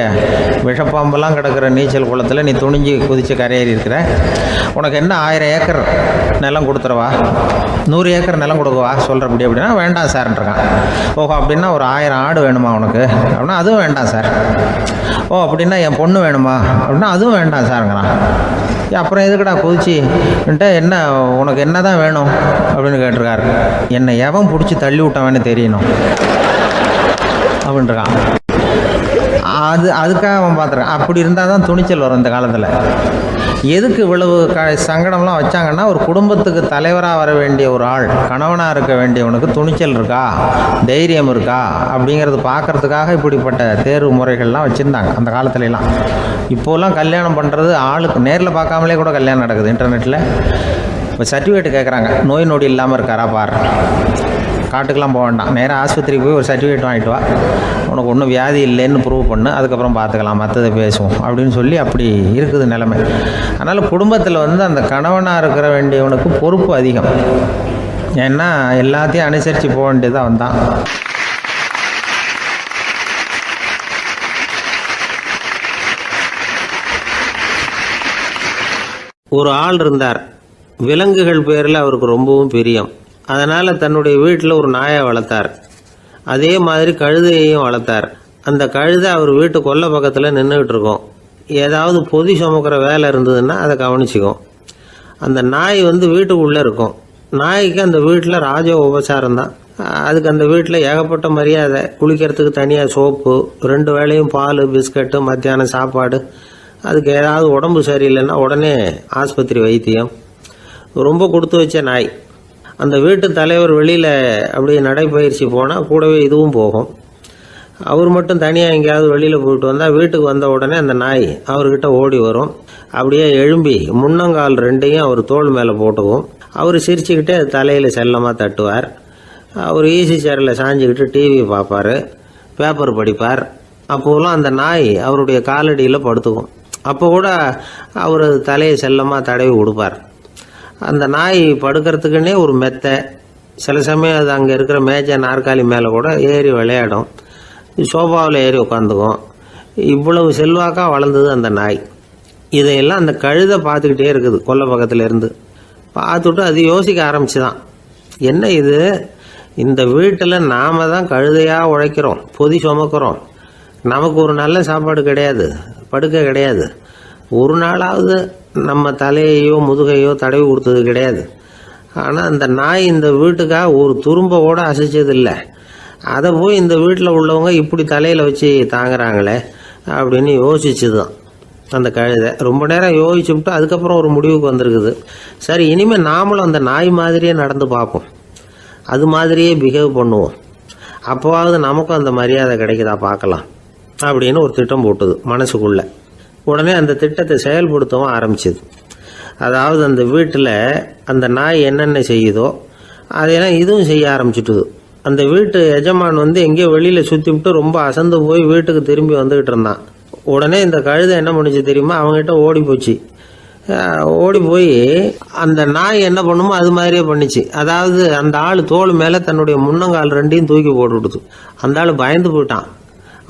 விஷப்பாம்பெல்லாம் கிடக்கிற நீச்சல் குளத்தில் நீ துணிஞ்சு குதித்து கரையேறி இருக்கிற, உனக்கு என்ன 1000 ஏக்கர் நிலம் கொடுத்துறவா, 100 ஏக்கர் நிலம் கொடுக்கவா சொல்கிறபடி அப்படின்னா, வேண்டாம் சார்ன்றான். ஓஹோ அப்படின்னா ஒரு 1000 ஆடு வேணுமா உனக்கு அப்படின்னா, அதுவும் வேண்டாம் சார். ஓ அப்படின்னா என் பொண்ணு வேணுமா அப்படின்னா, அதுவும் வேண்டாம் சாருங்கிறான். அப்புறம் எதுக்குடா குதிச்சுன்ட்டு, என்ன உனக்கு என்ன தான் வேணும் அப்படின்னு கேட்டிருக்காரு. என்னை எவன் பிடிச்சி தள்ளி விட்டவன்னு தெரியணும் அப்படின்றான். அதுக்காக அவன் பார்த்துருக்கான். அப்படி இருந்தால் தான் துணிச்சல் வரும் இந்த காலத்தில். எதுக்கு இவ்வளவு சங்கடம்லாம் வச்சாங்கன்னா, ஒரு குடும்பத்துக்கு தலைவராக வர வேண்டிய ஒரு ஆள், கணவனாக இருக்க வேண்டியவனுக்கு துணிச்சல் இருக்கா, தைரியம் இருக்கா அப்படிங்கிறது பார்க்குறதுக்காக இப்படிப்பட்ட தேர்வு முறைகள்லாம் வச்சுருந்தாங்க அந்த காலத்துலலாம். இப்போலாம் கல்யாணம் பண்ணுறது ஆளுக்கு நேரில் பார்க்காமலே கூட கல்யாணம் நடக்குது இன்டர்நெட்டில். இப்போ சர்டிஃபிகேட் கேட்குறாங்க, நோய் நொடி இல்லாமல் இருக்காரா பார். காட்டுக்கெலாம் போக வேண்டாம், நேராக ஆஸ்பத்திரிக்கு போய் ஒரு சர்டிஃபிகேட் வாங்கிட்டு வா, உனக்கு ஒன்றும் வியாதி இல்லைன்னு ப்ரூவ் பண்ணு, அதுக்கப்புறம் பார்த்துக்கலாம், மற்றதை பேசுவோம் அப்படின்னு சொல்லி அப்படி இருக்குது நிலைமை. அதனால் குடும்பத்தில் வந்து அந்த கணவனாக இருக்கிற வேண்டியவனுக்கு பொறுப்பு அதிகம். ஏன்னா எல்லாத்தையும் அனுசரித்து போக வேண்டியதாக வந்தான். ஒரு ஆள் இருந்தார். விலங்குகள் பேரில் அவருக்கு ரொம்பவும் பிரியம். அதனால் தன்னுடைய வீட்டில் ஒரு நாயை வளர்த்தார். அதே மாதிரி கழுதையையும் வளர்த்தார். அந்த கழுதை அவர் வீட்டு கொல்லை பக்கத்தில் நின்றுக்கிட்டு இருக்கும். ஏதாவது பொதி சுமக்கிற வேலை இருந்ததுன்னா அதை கவனிச்சிக்கும். அந்த நாய் வந்து வீட்டுக்குள்ளே இருக்கும். நாய்க்கு அந்த வீட்டில் ராஜ உபசாரம் தான். அதுக்கு அந்த வீட்டில் ஏகப்பட்ட மரியாதை. குளிக்கிறதுக்கு தனியாக சோப்பு, 2 வேளையும் பால், பிஸ்கட்டு, மத்தியானம் சாப்பாடு. அதுக்கு ஏதாவது உடம்பு சரியில்லைன்னா உடனே ஆஸ்பத்திரி வைத்தியம். ரொம்ப கொடுத்து வச்ச நாய். அந்த வீட்டு தலைவர் வெளியில் அப்படியே நடைப்பயிற்சி போனால் கூடவே இதுவும் போகும். அவர் மட்டும் தனியாக எங்கேயாவது வெளியில் போயிட்டு வந்தால் வீட்டுக்கு வந்த உடனே அந்த நாய் அவர்கிட்ட ஓடி வரும். அப்படியே எழும்பி முன்னங்கால் 2ஐயும் அவர் தோள் மேலே போட்டுக்கும். அவர் சிரிச்சுக்கிட்டே தலையில் செல்லமாக தட்டுவார். அவர் ஈஸி சேரில் சாஞ்சிக்கிட்டு டிவி பார்ப்பார், பேப்பர் படிப்பார். அப்போலாம் அந்த நாய் அவருடைய காலடியில் படுத்துக்கும். அப்போ கூட அவர் தலையை செல்லமாக தடவி கொடுப்பார். அந்த நாய் படுக்கிறதுக்குன்னே ஒரு மெத்தை, சில சமயம் அது அங்கே இருக்கிற மேஜை நாற்காலி மேலே கூட ஏறி விளையாடும், சோஃபாவில் ஏறி உட்காந்துக்கும். இவ்வளவு செல்வாக்காக வளர்ந்தது அந்த நாய். இதையெல்லாம் அந்த கழுதை பார்த்துக்கிட்டே இருக்குது கொல்லை பக்கத்தில் இருந்து. பார்த்துட்டு அது யோசிக்க ஆரம்பிச்சுதான், என்ன இது, இந்த வீட்டில் நாம தான் கழுதையாக உழைக்கிறோம், பொதி சுமக்கிறோம், நமக்கு ஒரு நல்ல சாப்பாடு கிடையாது, படுக்கை கிடையாது, ஒரு நாளாவது நம்ம தலையையோ முதுகையோ தடவி கொடுத்தது கிடையாது. ஆனால் அந்த நாய் இந்த வீட்டுக்காக ஒரு துரும்ப கூட அசைச்சதில்லை. அதை போய் இந்த வீட்டில் உள்ளவங்க இப்படி தலையில் வச்சு தாங்குறாங்களே அப்படின்னு யோசிச்சுதான் அந்த கழுதை. ரொம்ப நேரம் யோசிச்சுவிட்டு அதுக்கப்புறம் ஒரு முடிவுக்கு வந்திருக்குது. சரி, இனிமேல் நாமளும் அந்த நாய் மாதிரியே நடந்து பார்ப்போம், அது மாதிரியே பிஹேவ் பண்ணுவோம், அப்போவாவது நமக்கும் அந்த மரியாதை கிடைக்குதா பார்க்கலாம் அப்படின்னு ஒரு திட்டம் போட்டுது மனசுக்குள்ள. உடனே அந்த திட்டத்தை செயல்படுத்தவும் ஆரம்பிச்சுது. அதாவது அந்த வீட்டில் அந்த நாய் என்னென்ன செய்யுதோ அதையெல்லாம் இதுவும் செய்ய ஆரம்பிச்சுட்டுது. அந்த வீட்டு எஜமான் எங்கேயோ வெளியில் சுற்றிவிட்டு ரொம்ப அசந்து போய் வீட்டுக்கு திரும்பி வந்துக்கிட்டு இருந்தான். உடனே இந்த கழுதை என்ன பண்ணுச்சு தெரியுமா, அவங்ககிட்ட ஓடி போச்சு. ஓடி போய் அந்த நாய் என்ன பண்ணுமோ அது மாதிரியே பண்ணிச்சு. அதாவது அந்த ஆள் தோல் மேலே தன்னுடைய முன்னங்கால் ரெண்டையும் தூக்கி போட்டு விடுது. அந்த ஆள் பயந்து போயிட்டான்.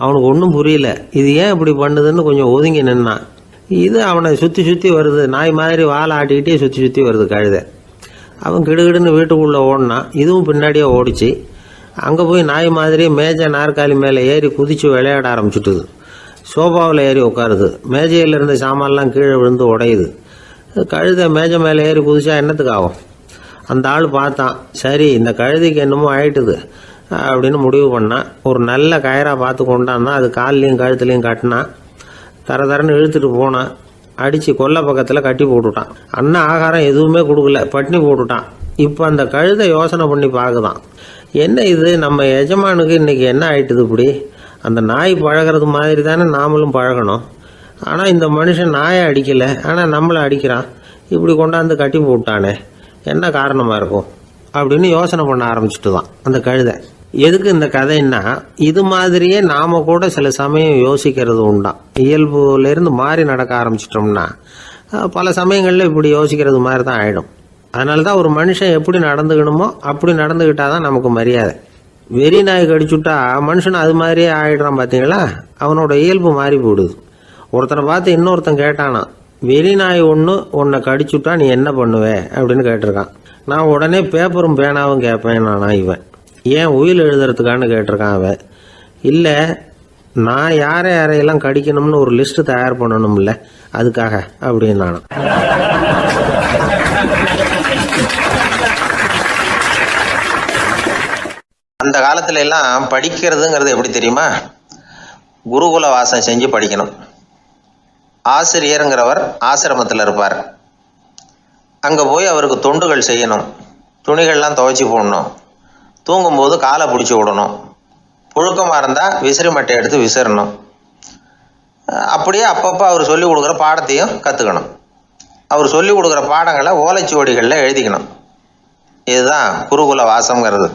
அவனுக்கு ஒன்றும் புரியல, இது ஏன் இப்படி பண்ணுதுன்னு கொஞ்சம் ஒதுங்கி நின்னான். இது அவனை சுற்றி சுற்றி வருது, நாய் மாதிரி வாழை ஆட்டிக்கிட்டே சுற்றி சுற்றி வருது கழுதை. அவன் கிடுகிடுன்னு வீட்டுக்குள்ளே ஓடினான், இதுவும் பின்னாடியே ஓடிச்சு. அங்கே போய் நாய் மாதிரி மேஜை நாற்காலி மேலே ஏறி குதித்து விளையாட ஆரம்பிச்சுட்டுது. சோஃபாவில் ஏறி உட்காருது, மேஜையில் இருந்த சாமான்லாம் கீழே விழுந்து உடையுது. கழுதை மேஜை மேலே ஏறி குதிச்சா என்னத்துக்கு ஆகும்? அந்த ஆள் பார்த்தான், சரி இந்த கழுதைக்கு என்னமோ ஆயிட்டுது அப்படின்னு முடிவு பண்ணான். ஒரு நல்ல கயிறாக பார்த்து கொண்டான்னா அது கால்லையும் கழுத்துலையும் கட்டினான். தரன்னு இழுத்துட்டு போனான். அடித்து கொல்லை பக்கத்தில் கட்டி போட்டுட்டான். அண்ணன் ஆகாரம் எதுவுமே கொடுக்கல, பட்னி போட்டுட்டான். இப்போ அந்த கழுதை யோசனை பண்ணி பார்க்குதான், என்ன இது, நம்ம எஜமானுக்கு இன்னைக்கு என்ன ஆயிட்டுது இப்படி? அந்த நாய் பழகிறது மாதிரி தானே நாமளும் பழகணும். ஆனால் இந்த மனுஷன் நாயை அடிக்கலை, ஆனால் நம்மளை அடிக்கிறான், இப்படி கொண்டாந்து கட்டி போட்டானே, என்ன காரணமாக இருக்கும் அப்படின்னு யோசனை பண்ண ஆரம்பிச்சுட்டு தான் அந்த கழுதை. எதுக்கு இந்த கதைன்னா, இது மாதிரியே நாம கூட சில சமயம் யோசிக்கிறது உண்டாம். இயல்புலேருந்து மாறி நடக்க ஆரம்பிச்சிட்டோம்னா பல சமயங்களில் இப்படி யோசிக்கிறது மாதிரி தான் ஆகிடும். அதனால தான் ஒரு மனுஷன் எப்படி நடந்துக்கணுமோ அப்படி நடந்துக்கிட்டாதான் நமக்கு மரியாதை. வெறி நாய் கடிச்சுட்டா மனுஷன் அது மாதிரியே ஆகிடுறான் பார்த்தீங்களா, அவனோட இயல்பு மாறி போடுது. ஒருத்தனை பார்த்து இன்னொருத்தன் கேட்டானா, வெறி நாய் ஒன்று உன்னை கடிச்சுட்டா நீ என்ன பண்ணுவே அப்படின்னு கேட்டிருக்கான். நான் உடனே பேப்பரும் பேனாவும் கேட்பேன் நானா இவன். ஏன் உயில் எழுதுறதுக்கான்னு கேட்டிருக்கான் அவன். இல்லை, நான் யாரையெல்லாம் கடிக்கணும்னு ஒரு லிஸ்ட்டு தயார் பண்ணணும்ல, அதுக்காக அப்படின்னு நானும். அந்த காலத்துல எல்லாம் படிக்கிறதுங்கிறது எப்படி தெரியுமா, குருகுல வாசம் செஞ்சு படிக்கணும். ஆசிரியருங்கிறவர் ஆசிரமத்தில் இருப்பார். அங்கே போய் அவருக்கு தொண்டுகள் செய்யணும், துணிகள்லாம் துவைச்சி போடணும், தூங்கும்போது காலை பிடிச்சி விடணும், புழுக்கமாக இருந்தால் விசிறி மட்டை எடுத்து விசிறணும். அப்படியே அப்பப்போ அவர் சொல்லிக் கொடுக்குற பாடத்தையும் கற்றுக்கணும். அவர் சொல்லிக் கொடுக்குற பாடங்களை ஓலைச்சுவடிகளில் எழுதிக்கணும். இதுதான் குருகுல வாசம்ங்கிறது.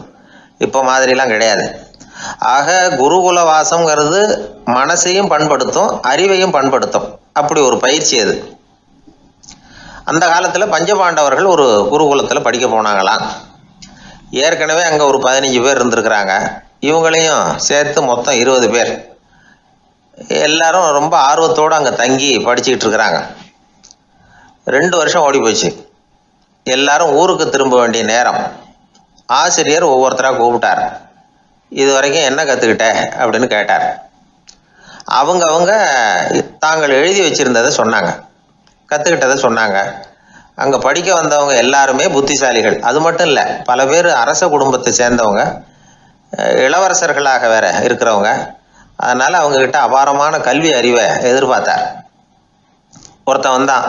இப்போ மாதிரிலாம் கிடையாது. ஆக குருகுல வாசம்ங்கிறது மனசையும் பண்படுத்தும், அறிவையும் பண்படுத்தும். அப்படி ஒரு பயிற்சி அது. அந்த காலத்தில் பஞ்சபாண்டவர்கள் ஒரு குருகுலத்தில் படிக்க போனாங்களாம். ஏற்கனவே அங்கே ஒரு 15 பேர் இருந்திருக்கிறாங்க. இவங்களையும் சேர்த்து மொத்தம் 20 பேர். எல்லாரும் ரொம்ப ஆர்வத்தோடு அங்கே தங்கி படிச்சுக்கிட்டு இருக்கிறாங்க. 2 வருஷம் ஓடி போச்சு. எல்லாரும் ஊருக்கு திரும்ப வேண்டிய நேரம். ஆசிரியர் ஒவ்வொருத்தராக கூப்பிட்டார். இது வரைக்கும் என்ன கற்றுக்கிட்ட அப்படின்னு கேட்டார். அவங்க தாங்கள் எழுதி வச்சிருந்ததை சொன்னாங்க, கற்றுக்கிட்டதை சொன்னாங்க. அங்கே படிக்க வந்தவங்க எல்லாருமே புத்திசாலிகள். அது மட்டும் இல்லை, பல பேர் அரச குடும்பத்தை சேர்ந்தவங்க, இளவரசர்களாக வேற இருக்கிறவங்க. அதனால் அவங்கக்கிட்ட அபாரமான கல்வி அறிவை எதிர்பார்த்தார். ஒருத்தன் வந்தான்,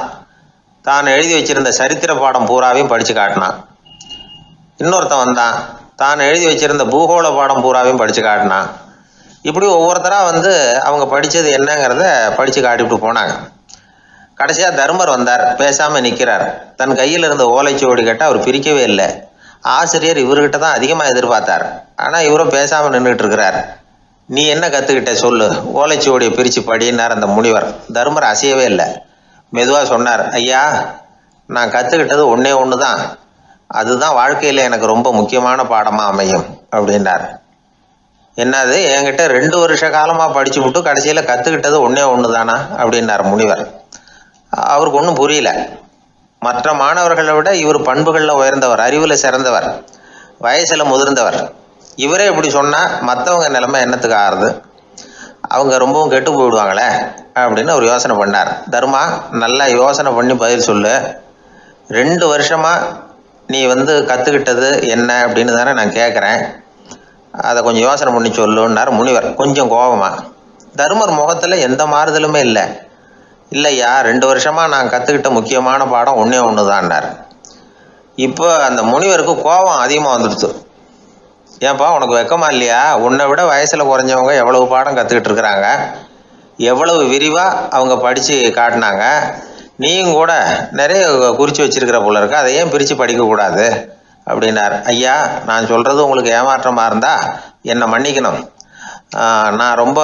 தான் எழுதி வச்சிருந்த சரித்திர பாடம் பூராவையும் படித்து காட்டினான். இன்னொருத்தன் வந்தான், தான் எழுதி வச்சிருந்த பூகோள பாடம் பூராவையும் படித்து காட்டினான். இப்படி ஒவ்வொருத்தராக அவங்க படித்தது என்னங்கிறத படித்து காட்டிவிட்டு போனாங்க. கடைசியாக தர்மர் வந்தார். பேசாமல் நிற்கிறார். தன் கையில் இருந்த ஓலைச்சுவடி கேட்டால் அவர் பிரிக்கவே இல்லை. ஆசிரியர் இவர்கிட்ட தான் அதிகமாக எதிர்பார்த்தார். ஆனால் இவரும் பேசாமல் நின்றுட்டு இருக்கிறார். நீ என்ன கற்றுக்கிட்ட சொல்லு, ஓலைச்சுவடியை பிரித்து படினார் அந்த முனிவர். தர்மர் அசையவே இல்லை. மெதுவாக சொன்னார், ஐயா, நான் கற்றுக்கிட்டது ஒன்றே ஒன்று தான். அதுதான் வாழ்க்கையில் எனக்கு ரொம்ப முக்கியமான பாடமாக அமையும் அப்படின்னார். என்னது, என்கிட்ட 2 வருஷ காலமாக படிச்சு விட்டு கடைசியில் கற்றுக்கிட்டது ஒன்று தானா அப்படின்னார் முனிவர். அவருக்கு ஒன்றும் புரியல. மற்ற மாணவர்களை விட இவர் பண்புகளில் உயர்ந்தவர், அறிவில் சிறந்தவர், வயசில் முதிர்ந்தவர். இவரே இப்படி சொன்னால் மற்றவங்க நிலைமை என்னத்துக்கு ஆறுது, அவங்க ரொம்பவும் கெட்டு போயிடுவாங்களே அப்படின்னு அவர் யோசனை பண்ணார். தர்மா, நல்லா யோசனை பண்ணி பதில் சொல்லு. 2 வருஷமாக நீ கற்றுக்கிட்டது என்ன அப்படின்னு தானே நான் கேட்குறேன், அதை கொஞ்சம் யோசனை பண்ணி சொல்லுன்னார் முனிவர் கொஞ்சம் கோபமா. தர்மர் முகத்தில் எந்த மாறுதலுமே இல்லை. இல்லையா, 2 வருஷமாக நான் கற்றுக்கிட்ட முக்கியமான பாடம் ஒன்று தான்னார். இப்போ அந்த முனிவருக்கு கோபம் அதிகமாக வந்துடுச்சு. ஏன்பா, உனக்கு வெக்கமா இல்லையா? உன்னை விட வயசில் குறைஞ்சவங்க எவ்வளவு பாடம் கற்றுக்கிட்டு இருக்கிறாங்க, எவ்வளவு விரிவாக அவங்க படித்து காட்டினாங்க. நீயும் கூட நிறைய குறித்து வச்சிருக்கிற போல இருக்கு, அதை ஏன் பிரித்து படிக்கக்கூடாது அப்படின்னார். ஐயா, நான் சொல்கிறது உங்களுக்கு ஏமாற்றமாக இருந்தால் என்னை மன்னிக்கணும். நான் ரொம்ப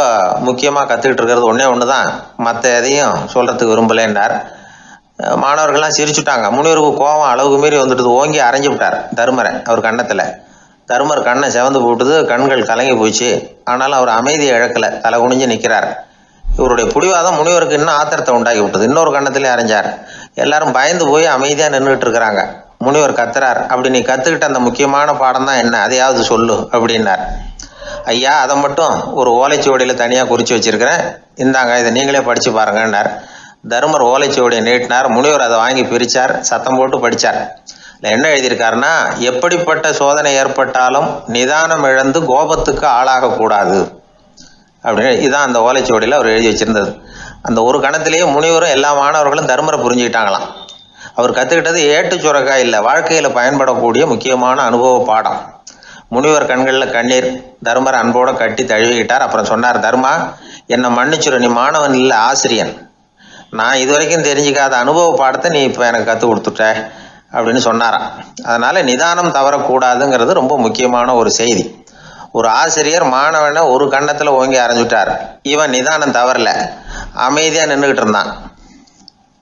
முக்கியமாக கற்றுக்கிட்டு இருக்கிறது ஒன்று தான், மற்ற எதையும் சொல்கிறதுக்கு விரும்பலைன்னார். மாணவர்கள்லாம் சிரிச்சுட்டாங்க. முனிவருக்கு கோபம் அளவுக்கு மீறி வந்துட்டு ஓங்கி அரைஞ்சு விட்டார் தருமரை அவர் கன்னத்தில். தருமர் கண்ணை செவந்து போட்டுது, கண்கள் கலங்கி போச்சு. ஆனாலும் அவர் அமைதியை இழக்கலை, தலை குனிஞ்சு நிற்கிறார். இவருடைய புடிவாதம் முனிவருக்கு இன்னும் ஆத்திரத்தை உண்டாக்கி விட்டது. இன்னொரு கண்ணத்திலே அரைஞ்சார். எல்லாரும் பயந்து போய் அமைதியாக நின்றுட்டு இருக்கிறாங்க. முனிவர் கத்துறார், அப்படி நீ கற்றுக்கிட்ட அந்த முக்கியமான பாடம் தான் என்ன, அதையாவது சொல்லு அப்படின்னார். ஐயா, அதை மட்டும் ஒரு ஓலைச்சுவடியில் தனியாக குறித்து வச்சிருக்கிறேன், இந்தாங்க, இதை நீங்களே படித்து பாருங்கன்னார். தருமர் ஓலைச்சுவடியை நீட்டினார். முனிவர் அதை வாங்கி பிரித்தார், சத்தம் போட்டு படித்தார். என்ன எழுதியிருக்காருன்னா, எப்படிப்பட்ட சோதனை ஏற்பட்டாலும் நிதானம் இழந்து கோபத்துக்கு ஆளாகக்கூடாது அப்படின்னு. இதுதான் அந்த ஓலைச்சுவடியில் அவர் எழுதி வச்சிருந்தது. அந்த ஒரு கணத்திலேயே முனிவரும் எல்லா மாணவர்களும் தர்மரை புரிஞ்சுக்கிட்டாங்களாம். அவர் கற்றுக்கிட்டது ஏட்டு சுரக்காய் இல்லை, வாழ்க்கையில் பயன்படக்கூடிய முக்கியமான அனுபவ பாடம். முனிவர் கண்களில் கண்ணீர். தர்மர் அன்போடு கட்டி தழுவிக்கிட்டார். அப்புறம் சொன்னார், தர்மா, என்னை மன்னிச்சுரு, நீ மாணவன் இல்லை, ஆசிரியன். நான் இது வரைக்கும் தெரிஞ்சிக்காத அனுபவ பாடத்தை நீ இப்போ எனக்கு கற்றுக் கொடுத்துட்ட அப்படின்னு சொன்னாராம். அதனால் நிதானம் தவறக்கூடாதுங்கிறது ரொம்ப முக்கியமான ஒரு செய்தி. ஒரு ஆசிரியர் மாணவனை ஒரு கன்னத்தில் ஓங்கி அரைஞ்சுட்டார். இவன் நிதானம் தவறல, அமைதியாக நின்றுக்கிட்டு இருந்தான்.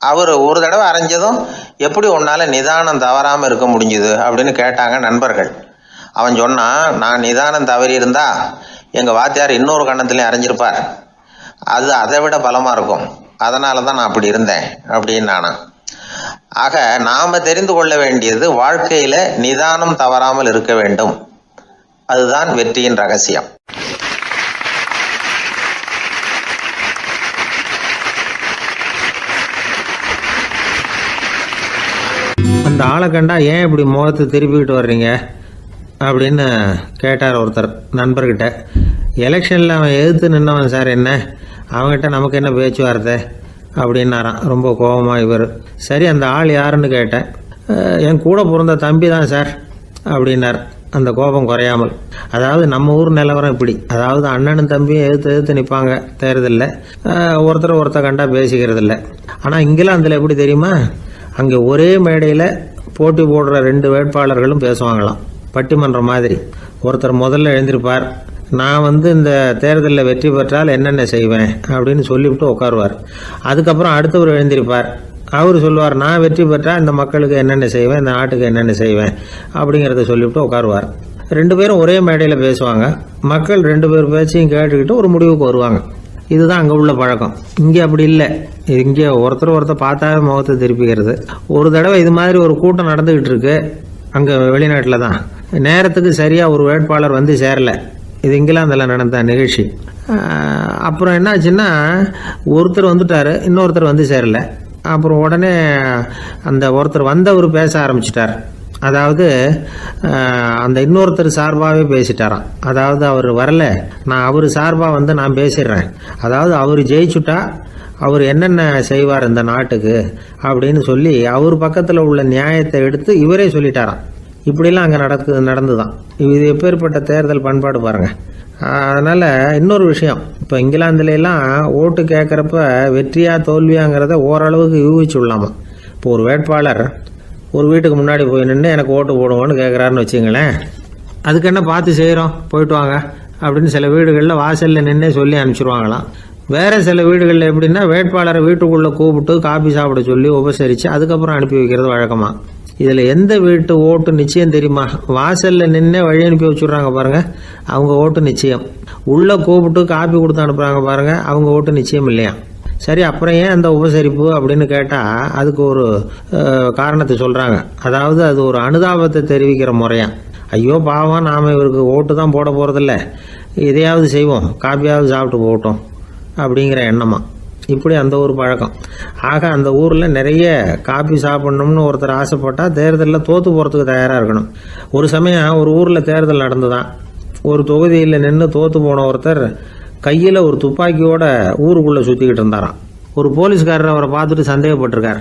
அவர் ஒரு தடவை அரைஞ்சதும் எப்படி உன்னால் நிதானம் தவறாமல் இருக்க முடிஞ்சுது அப்படின்னு கேட்டாங்க நண்பர்கள். அவன் சொன்னான், நான் நிதானம் தவறி இருந்தா எங்கள் வாத்தியார் இன்னொரு கன்னத்துலேயும் அரைஞ்சிருப்பார், அது அதை விட பலமாக இருக்கும், அதனால தான் நான் அப்படி இருந்தேன் அப்படின்னு நானா. ஆக நாம் தெரிந்து கொள்ள வேண்டியது, வாழ்க்கையில் நிதானம் தவறாமல் இருக்க வேண்டும். அதுதான் வெற்றியின் ரகசியம். அந்த ஆளை கண்டா ஏன் இப்படி முகத்தை திருப்பிக்கிட்டு வர்றீங்க அப்படின்னு கேட்டார் ஒருத்தர் நண்பர்கிட்ட. எலெக்ஷனில் அவன் எதிர்த்து நின்னவன் சார், என்ன அவங்ககிட்ட நமக்கு என்ன பேச்சுவார்த்தை அப்படின்னாரான் ரொம்ப கோபமாக இவர். சரி, அந்த ஆள் யாருன்னு கேட்டேன். என் கூட பிறந்த தம்பி தான் சார் அப்படின்னார் அந்த கோபம் குறையாமல். அதாவது நம்ம ஊர் நிலவரம் இப்படி, அதாவது அண்ணனும் தம்பியும் எதிர்த்து நிற்பாங்க தேர்தலில், ஒருத்தர் கண்டா பேசிக்கிறது இல்லை. ஆனால் இங்கிலாந்தில் எப்படி தெரியுமா, அங்கே ஒரே மேடையில் போட்டி போடுற 2 வேட்பாளர்களும் பேசுவாங்களாம், பட்டிமன்றம் மாதிரி. ஒருத்தர் முதல்ல எழுந்திருப்பார், நான் இந்த தேர்தலில் வெற்றி பெற்றால் என்னென்ன செய்வேன் அப்படின்னு சொல்லிவிட்டு உட்காருவார். அதுக்கப்புறம் அடுத்தவர் எழுந்திருப்பார், அவர் சொல்லுவார், நான் வெற்றி பெற்றால் இந்த மக்களுக்கு என்னென்ன செய்வேன், இந்த நாட்டுக்கு என்னென்ன செய்வேன் அப்படிங்கிறத சொல்லிவிட்டு உட்காருவார். 2 பேரும் ஒரே மேடையில் பேசுவாங்க. மக்கள் 2 பேர் பேச்சையும் கேட்டுக்கிட்டு ஒரு முடிவுக்கு வருவாங்க. இதுதான் அங்கே உள்ள பழக்கம். இங்கே அப்படி இல்லை. இங்கே ஒருத்தர் பார்த்தாவே முகத்தை திருப்பிக்கிறது. ஒரு தடவை இது மாதிரி ஒரு கூட்டம் நடந்துக்கிட்டு இருக்கு அங்கே வெளிநாட்டில் தான். நேரத்துக்கு சரியாக ஒரு வேட்பாளர் சேரலை. இது இங்கிலாந்தில் நடந்த நிகழ்ச்சி. அப்புறம் என்னாச்சுன்னா, ஒருத்தர் வந்துட்டார், இன்னொருத்தர் சேரலை. அப்புறம் உடனே அந்த ஒருத்தர் வந்தவர் பேச ஆரம்பிச்சிட்டார். அதாவது அந்த இன்னொருத்தர் சார்பாகவே பேசிட்டாராம். அதாவது அவர் வரல, நான் அவர் சார்பாக நான் பேசிடுறேன். அதாவது அவர் ஜெயிச்சுட்டா அவர் என்னென்ன செய்வார் இந்த நாட்டுக்கு அப்படின்னு சொல்லி அவர் பக்கத்தில் உள்ள நியாயத்தை எடுத்து இவரே சொல்லிட்டாராம். இப்படிலாம் அங்கே நடந்துதான். இது எப்பேற்பட்ட தேர்தல் பண்பாடு பாருங்கள். அதனால் இன்னொரு விஷயம், இப்போ இங்கிலாந்துலாம் ஓட்டு கேட்குறப்ப வெற்றியா தோல்வியாங்கிறத ஓரளவுக்கு யூகிச்சு விடலாமா. இப்போ ஒரு வேட்பாளர் ஒரு வீட்டுக்கு முன்னாடி போய் நின்று எனக்கு ஓட்டு போடுவோன்னு கேட்குறாருன்னு வச்சுங்களேன், அதுக்கு என்ன பார்த்து செய்கிறோம், போயிட்டு வாங்க அப்படின்னு சில வீடுகளில் வாசலில் நின்று சொல்லி அனுப்பிச்சிருவாங்களாம். வேறு சில வீடுகளில் எப்படின்னா, வேட்பாளரை வீட்டுக்குள்ளே கூப்பிட்டு காபி சாப்பிட சொல்லி உபசரித்து அதுக்கப்புறம் அனுப்பி வைக்கிறது வழக்கமாக. இதில் எந்த வீட்டு ஓட்டு நிச்சயம் தெரியுமா? வாசலில் நின்று வழி அனுப்பி வச்சுட்றாங்க பாருங்கள், அவங்க ஓட்டு நிச்சயம். உள்ளே கூப்பிட்டு காப்பி கொடுத்து அனுப்புகிறாங்க பாருங்கள், அவங்க ஓட்டு நிச்சயம் இல்லையா? சரி, அப்புறம் ஏன் அந்த உபசரிப்பு அப்படின்னு கேட்டால் அதுக்கு ஒரு காரணத்தை சொல்கிறாங்க. அதாவது அது ஒரு அனுதாபத்தை தெரிவிக்கிற முறையாம். ஐயோ பாவம், நாம் இவருக்கு ஓட்டு தான் போட போகிறதில்ல, இதையாவது செய்வோம், காப்பியாவது சாப்பிட்டு போகட்டும் அப்படிங்கிற எண்ணமா. இப்படி அந்த ஒரு பழக்கம். ஆக அந்த ஊரில் நிறைய காப்பி சாப்பிட்ணும்னு ஒருத்தர் ஆசைப்பட்டால் தேர்தலில் தோற்று போகிறதுக்கு தயாராக இருக்கணும். ஒரு சமயம் ஒரு ஊரில் தேர்தல் நடந்துதான். ஒரு தொகுதியில் நின்று தோற்று போன ஒருத்தர் கையில் ஒரு துப்பாக்கியோட ஊருக்குள்ளே சுற்றிக்கிட்டு இருந்தாராம். ஒரு போலீஸ்காரர் அவரை பார்த்துட்டு சந்தேகப்பட்டிருக்கார்.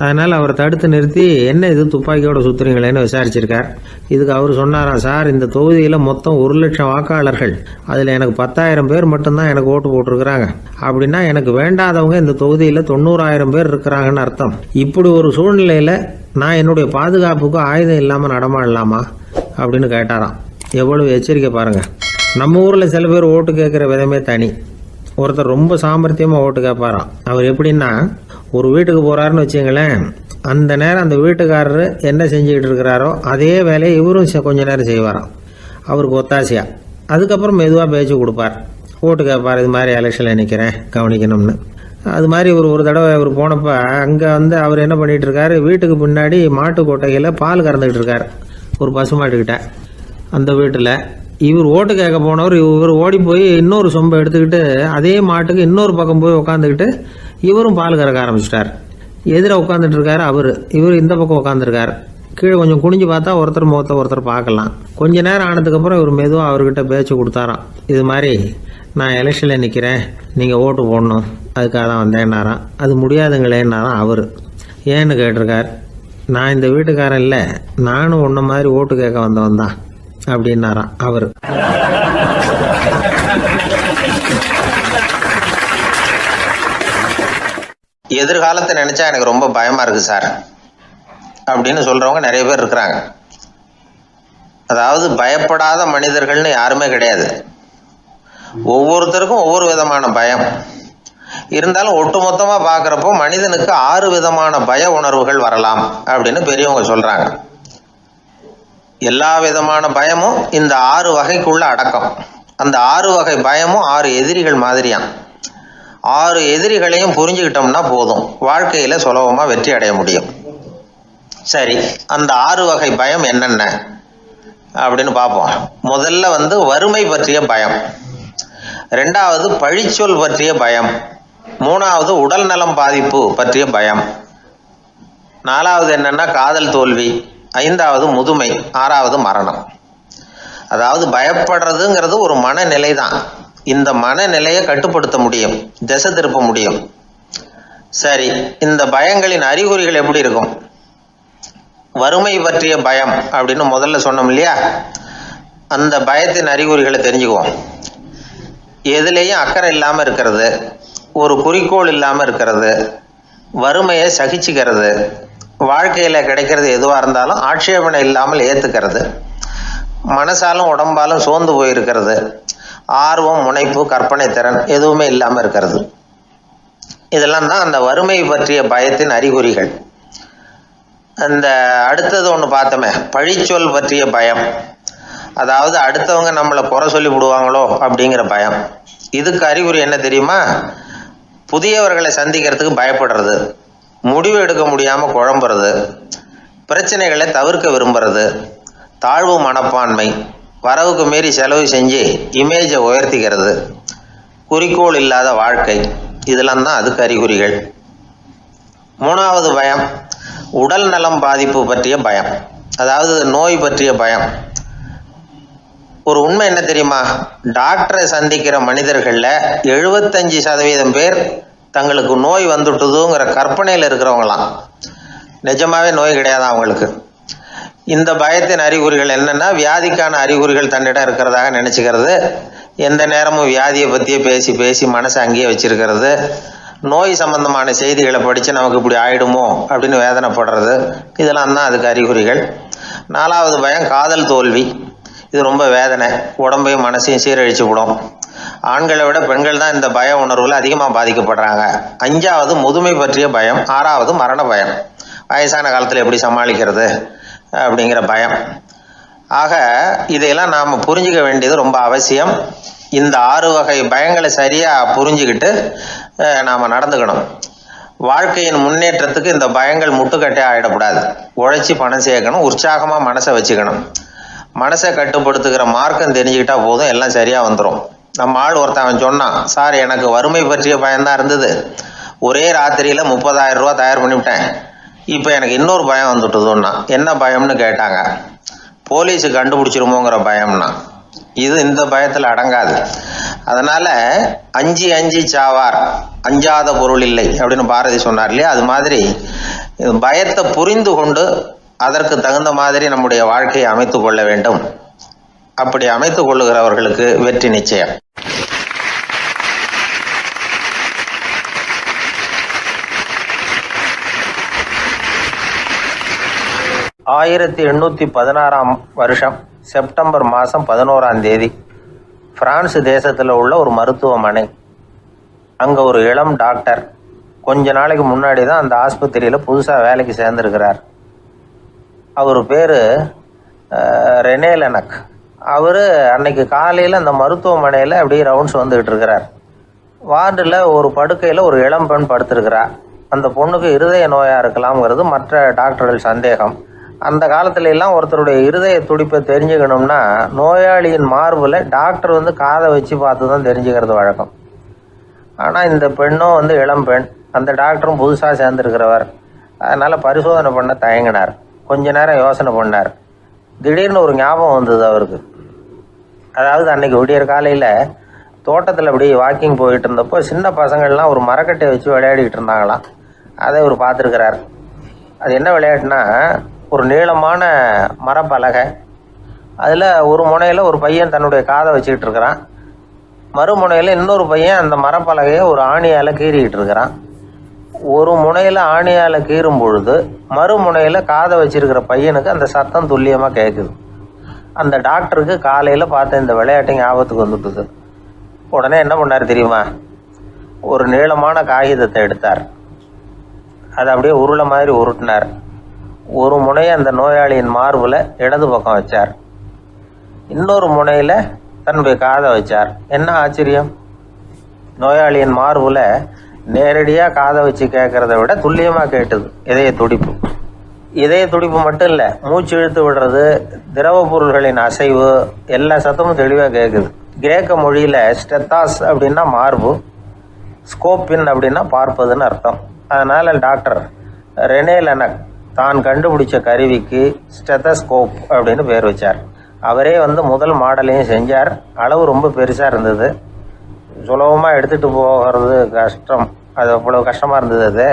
அதனால் அவரை தடுத்து நிறுத்தி, என்ன இது துப்பாக்கியோட சுற்றுறீங்களேன்னு விசாரிச்சிருக்கார். இதுக்கு அவர் சொன்னாராம், சார், இந்த தொகுதியில் மொத்தம் 1,00,000 வாக்காளர்கள், அதில் எனக்கு 10,000 பேர் மட்டும்தான் எனக்கு ஓட்டு போட்டிருக்கிறாங்க. அப்படின்னா எனக்கு வேண்டாதவங்க இந்த தொகுதியில் 90,000 பேர் இருக்கிறாங்கன்னு அர்த்தம். இப்படி ஒரு சூழ்நிலையில் நான் என்னுடைய பாதுகாப்புக்கு ஆயுதம் இல்லாமல் நடமாடலாமா அப்படின்னு கேட்டாராம். எவ்வளவு எச்சரிக்கை பாருங்கள். நம்ம ஊரில் சில பேர் ஓட்டு கேட்குற விதமே தனி. ஒருத்தர் ரொம்ப சாமர்த்தியமாக ஓட்டு கேட்பாராம். அவர் எப்படின்னா, ஒரு வீட்டுக்கு போகிறாருன்னு வச்சுங்களேன், அந்த நேரம் அந்த வீட்டுக்காரரு என்ன செஞ்சுக்கிட்டு இருக்கிறாரோ அதே வேலையை இவரும் கொஞ்ச நேரம் செய்வாராம், அவருக்கு ஒத்தாசையா. அதுக்கப்புறம் மெதுவாக பேச்சு கொடுப்பார், ஓட்டு கேட்பார், இது மாதிரி எலெக்ஷனில் நிற்கிறேன் கவனிக்கணும்னு. அது மாதிரி ஒரு தடவை அவர் போனப்போ அங்கே அவர் என்ன பண்ணிகிட்டு இருக்காரு, வீட்டுக்கு பின்னாடி மாட்டு கொட்டையில் பால் கறந்துக்கிட்டு இருக்கார் ஒரு பசுமாட்டுக்கிட்ட. அந்த வீட்டில் இவர் ஓட்டு கேட்க போனவர் இவர் ஓடி போய் இன்னொரு சொம்பை எடுத்துக்கிட்டு அதே மாட்டுக்கு இன்னொரு பக்கம் போய் உட்காந்துக்கிட்டு இவரும் பால் கறக்க ஆரம்பிச்சிட்டார். எதிர உட்காந்துட்டு இருக்காரு இவர் இந்த பக்கம் உட்காந்துருக்கார். கீழே கொஞ்சம் குனிஞ்சு பார்த்தா ஒருத்தர் முகத்தை ஒருத்தர் பார்க்கலாம். கொஞ்ச நேரம் ஆனதுக்கப்புறம் இவர் மெதுவாக அவர்கிட்ட பேச்சு கொடுத்தாராம். இது மாதிரி, நான் எலெக்ஷனில் நிற்கிறேன், நீங்கள் ஓட்டு போடணும், அதுக்காக தான் வந்தேன்னாராம். அது முடியாதுங்களேன்னாராம் அவர். ஏன்னு கேட்டிருக்கார். நான் இந்த வீட்டுக்காரன் இல்லை, நானும் உன்ன மாதிரி ஓட்டு கேட்க வந்தவன் தான் அப்படின்னாராம் அவர். எதிர்காலத்தை நினைச்சா எனக்கு ரொம்ப பயமா இருக்கு சார் அப்படின்னு சொல்றவங்க நிறைய பேர் இருக்கிறாங்க. அதாவது பயப்படாத மனிதர்கள்னு யாருமே கிடையாது. ஒவ்வொருத்தருக்கும் ஒவ்வொரு விதமான பயம் இருந்தாலும் ஒட்டுமொத்தமா பாக்குறப்போ மனிதனுக்கு 6 விதமான பய உணர்வுகள் வரலாம் அப்படின்னு பெரியவங்க சொல்றாங்க. எல்லா விதமான பயமும் இந்த 6 வகைக்குள்ள அடக்கம். அந்த 6 வகை பயமும் 6 எதிரிகள் மாதிரியாம். 6 எதிரிகளையும் புரிஞ்சுக்கிட்டோம்னா போதும், வாழ்க்கையில சுலபமா வெற்றி அடைய முடியும். சரி, அந்த 6 வகை பயம் என்னென்ன அப்படின்னு பார்ப்போம். முதல்ல வறுமை பற்றிய பயம், 2வது பழிச்சொல் பற்றிய பயம், 3வது உடல் நலம் பாதிப்பு பற்றிய பயம், 4வது என்னன்னா காதல் தோல்வி, 5வது முதுமை, 6வது மரணம். அதாவது பயப்படுறதுங்கிறது ஒரு மனநிலை தான். இந்த மனநிலையை கட்டுப்படுத்த முடியும், திசை திருப்ப முடியும். சரி, இந்த பயங்களின் அறிகுறிகள் எப்படி இருக்கும்? வறுமை பற்றிய பயம் அப்படின்னு முதல்ல சொன்னோம் இல்லையா, அந்த பயத்தின் அறிகுறிகளை தெரிஞ்சுக்குவோம். எதுலேயும் அக்கறை இல்லாமல் இருக்கிறது, ஒரு குறிக்கோள் இல்லாமல் இருக்கிறது, வறுமையை சகிச்சுக்கிறது, வாழ்க்கையில் கிடைக்கிறது எதுவாக இருந்தாலும் ஆட்சேபனை இல்லாமல் ஏற்றுக்கிறது, மனசாலும் உடம்பாலும் சோர்ந்து போயிருக்கிறது, ஆர்வம், முனைப்பு, கற்பனை திறன் எதுவுமே இல்லாமல் இருக்கிறது. இதெல்லாம் தான் அந்த வறுமை பற்றிய பயத்தின் அறிகுறிகள். அந்த அடுத்தது ஒன்று பார்த்தோமே, பழிச்சொல் பற்றிய பயம். அதாவது அடுத்தவங்க நம்மளை குறை சொல்லி விடுவாங்களோ அப்படிங்கிற பயம். இதுக்கு அறிகுறி என்ன தெரியுமா? புதியவர்களை சந்திக்கிறதுக்கு பயப்படுறது, முடிவு எடுக்க முடியாமல் குழம்புறது, பிரச்சனைகளை தவிர்க்க விரும்புறது, தாழ்வு மனப்பான்மை, வரவுக்கு மீறி செலவு செஞ்சு இமேஜை உயர்த்திக்கிறது, குறிக்கோள் இல்லாத வாழ்க்கை, இதெல்லாம் தான் அதுக்கு அறிகுறிகள். 3வது பயம் உடல் நலம் பாதிப்பு பற்றிய பயம், அதாவது நோய் பற்றிய பயம். ஒரு உண்மை என்ன தெரியுமா? டாக்டரை சந்திக்கிற மனிதர்களில் 75% பேர் தங்களுக்கு நோய் வந்துட்டுதுங்கிற கற்பனையில் இருக்கிறவங்களாம். நிஜமாவே நோய் கிடையாது அவங்களுக்கு. இந்த பயத்தின் அறிகுறிகள் என்னன்னா, வியாதிக்கான அறிகுறிகள் தன்னிடம் இருக்கிறதாக நினச்சிக்கிறது, எந்த நேரமும் வியாதியை பற்றியே பேசி பேசி மனசை அங்கேயே வச்சிருக்கிறது, நோய் சம்பந்தமான செய்திகளை படித்து நமக்கு இப்படி ஆயிடுமோ அப்படின்னு வேதனைப்படுறது, இதெல்லாம் தான் அதுக்கு அறிகுறிகள். 4வது பயம் காதல் தோல்வி. இது ரொம்ப வேதனை, உடம்பையும் மனசையும் சீரழிச்சு விடும். ஆண்களை விட பெண்கள் தான் இந்த பய உணர்வுல அதிகமாக பாதிக்கப்படுறாங்க. 5வது முதுமை பற்றிய பயம். 6வது மரண பயம். வயசான காலத்தில் எப்படி சமாளிக்கிறது அப்படிங்கிற பயம். ஆக இதையெல்லாம் நாம் புரிஞ்சிக்க வேண்டியது ரொம்ப அவசியம். இந்த 6 வகை பயங்களை சரியாக புரிஞ்சுக்கிட்டு நாம் நடந்துக்கணும். வாழ்க்கையின் முன்னேற்றத்துக்கு இந்த பயங்கள் முட்டுக்கட்டே ஆகிடக்கூடாது. உழைச்சி பணம் சேர்க்கணும், உற்சாகமாக மனசை வச்சுக்கணும். மனசை கட்டுப்படுத்துகிற மார்க்கம் தெரிஞ்சுக்கிட்டா போதும், எல்லாம் சரியாக வந்துடும். நம்ம ஆள் ஒருத்தன் சொன்னான், சார் எனக்கு வறுமை பற்றிய பயம்தான் இருந்தது, ஒரே ராத்திரியில் 30,000 ரூபா தயார் பண்ணிவிட்டேன், இப்போ எனக்கு இன்னொரு பயம் வந்துட்டுதுன்னா. என்ன பயம்னு கேட்டாங்க. போலீஸு கண்டுபிடிச்சிருமோங்கிற பயம்னா. இது இந்த பயத்தில் அடங்காது. அதனால் அஞ்சி அஞ்சி சாவார், அஞ்சாத பொருள் இல்லை அப்படின்னு பாரதி சொன்னார் இல்லையா? அது மாதிரி பயத்தை புரிந்து கொண்டு அதற்கு தகுந்த மாதிரி நம்முடைய வாழ்க்கையை அமைத்து கொள்ள வேண்டும். அப்படி அமைத்து கொள்ளுகிறவர்களுக்கு வெற்றி நிச்சயம். ஆயிரத்தி 1816 செப்டம்பர் மாதம் 11 பிரான்ஸ் தேசத்தில் உள்ள ஒரு மருத்துவமனை. அங்கே ஒரு இளம் டாக்டர் கொஞ்ச நாளைக்கு முன்னாடி தான் அந்த ஆஸ்பத்திரியில் புதுசாக வேலைக்கு சேர்ந்துருக்கிறார். அவர் பேர் ரெனே லெனக். அவர் அன்னைக்கு காலையில் அந்த மருத்துவமனையில் அப்படியே ரவுண்ட்ஸ் வந்துக்கிட்டு இருக்கிறார். வார்டில் ஒரு படுக்கையில் ஒரு இளம் பெண் படுத்திருக்கிறார். அந்த பொண்ணுக்கு இருதய நோயாக இருக்கலாம்ங்கிறது மற்ற டாக்டர்கள் சந்தேகம். அந்த காலத்துல எல்லாம் ஒருத்தருடைய இருதய துடிப்பை தெரிஞ்சுக்கணும்னா நோயாளியின் மார்பில் டாக்டர் காதை வச்சு பார்த்து தான் தெரிஞ்சுக்கிறது வழக்கம். ஆனால் இந்த பெண்ணும் இளம் பெண், அந்த டாக்டரும் புதுசாக சேர்ந்துருக்கிறவர். அதனால் பரிசோதனை பண்ண தயங்கினார். கொஞ்ச நேரம் யோசனை பண்ணார். திடீர்னு ஒரு ஞாபகம் வந்தது அவருக்கு. அதாவது அன்னைக்கு விடியற் காலையில் தோட்டத்தில் அப்படி வாக்கிங் போயிட்டு இருந்தப்போ சின்ன பசங்கள்லாம் ஒரு மரக்கட்டையை வச்சு விளையாடிக்கிட்டு இருந்தாங்களாம். அதை இவர் பார்த்துருக்கிறார். அது என்ன விளையாட்டுனா, ஒரு நீளமான மரப்பலகை, அதில் ஒரு முனையில் ஒரு பையன் தன்னுடைய காதை வச்சுக்கிட்டு இருக்கிறான், மறுமுனையில் இன்னொரு பையன் அந்த மரப்பலகையை ஒரு ஆணியால் கீறிக்கிட்டு இருக்கிறான். ஒரு முனையில் ஆணியால் கீறும் பொழுது மறுமுனையில் காதை வச்சிருக்கிற பையனுக்கு அந்த சத்தம் துல்லியமாக கேட்குது. அந்த டாக்டருக்கு காலையில் பார்த்த இந்த விளையாட்டு ஞாபகத்துக்கு வந்துட்டுது. உடனே என்ன பண்ணார் தெரியுமா? ஒரு நீளமான காகிதத்தை எடுத்தார். அதை அப்படியே உருளை மாதிரி உருட்டினார். ஒரு முனையை அந்த நோயாளியின் மார்பில் இடது பக்கம் வச்சார், இன்னொரு முனையில் தன்னுடைய காதை வச்சார். என்ன ஆச்சரியம்! நோயாளியின் மார்பில் நேரடியாக காதை வச்சு கேட்குறத விட துல்லியமாக கேட்டுது இதய துடிப்பு. இதய துடிப்பு மட்டும் இல்லை, மூச்சு இழுத்து விடுறது, திரவ பொருள்களின் அசைவு, எல்லா சத்தமும் தெளிவாக கேட்குது. கிரேக்க மொழியில் ஸ்டெத்தாஸ் அப்படின்னா மார்பு, ஸ்கோப்பின் அப்படின்னா பார்ப்பதுன்னு அர்த்தம். அதனால் டாக்டர் ரெனே லெனக் தான் கண்டுபிடிச்ச கருவிக்கு ஸ்டெத்தஸ்கோப் அப்படின்னு பேர் வச்சார். அவரே முதல் மாடலையும் செஞ்சார். அளவு ரொம்ப பெருசாக இருந்தது, சுலபமாக எடுத்துகிட்டு போகிறது கஷ்டம், அது அவ்வளோ கஷ்டமாக இருந்தது அது.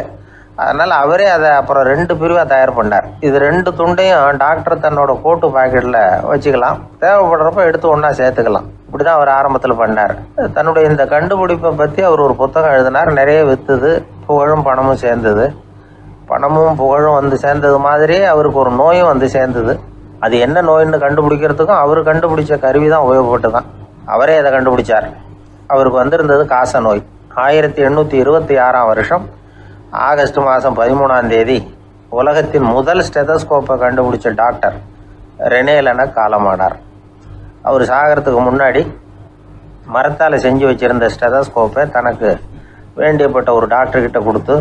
அதனால் அவரே அதை அப்புறம் 2 பிரிவாக தயார் பண்ணார். இது 2 துண்டையும் டாக்டர் தன்னோட கோட்டு பாக்கெட்டில் வச்சுக்கலாம், தேவைப்படுறப்ப எடுத்து ஒன்றா சேர்த்துக்கலாம். இப்படி தான் அவர் ஆரம்பத்தில் பண்ணார். தன்னுடைய இந்த கண்டுபிடிப்பை பற்றி அவர் ஒரு புத்தகம் எழுதினார். நிறைய விற்றுது, புகழும் பணமும் சேர்ந்தது. பணமும் புகழும் சேர்ந்தது மாதிரியே அவருக்கு ஒரு நோயும் சேர்ந்தது. அது என்ன நோயின்னு கண்டுபிடிக்கிறதுக்கும் அவர் கண்டுபிடிச்ச கருவி தான் உபயோகப்பட்டு தான். அவரே அதை கண்டுபிடிச்சார். அவருக்கு வந்திருந்தது காச நோய். 1826 ஆகஸ்ட் மாதம் 13 உலகத்தின் முதல் ஸ்டெதஸ்கோப்பை கண்டுபிடிச்ச டாக்டர் ரெனே லெனக் காலமானார். அவர் சாகிறதுக்கு முன்னாடி மரத்தால் செஞ்சு வச்சுருந்த ஸ்டெதஸ்கோப்பை தனக்கு வேண்டியப்பட்ட ஒரு டாக்டர்கிட்ட கொடுத்து,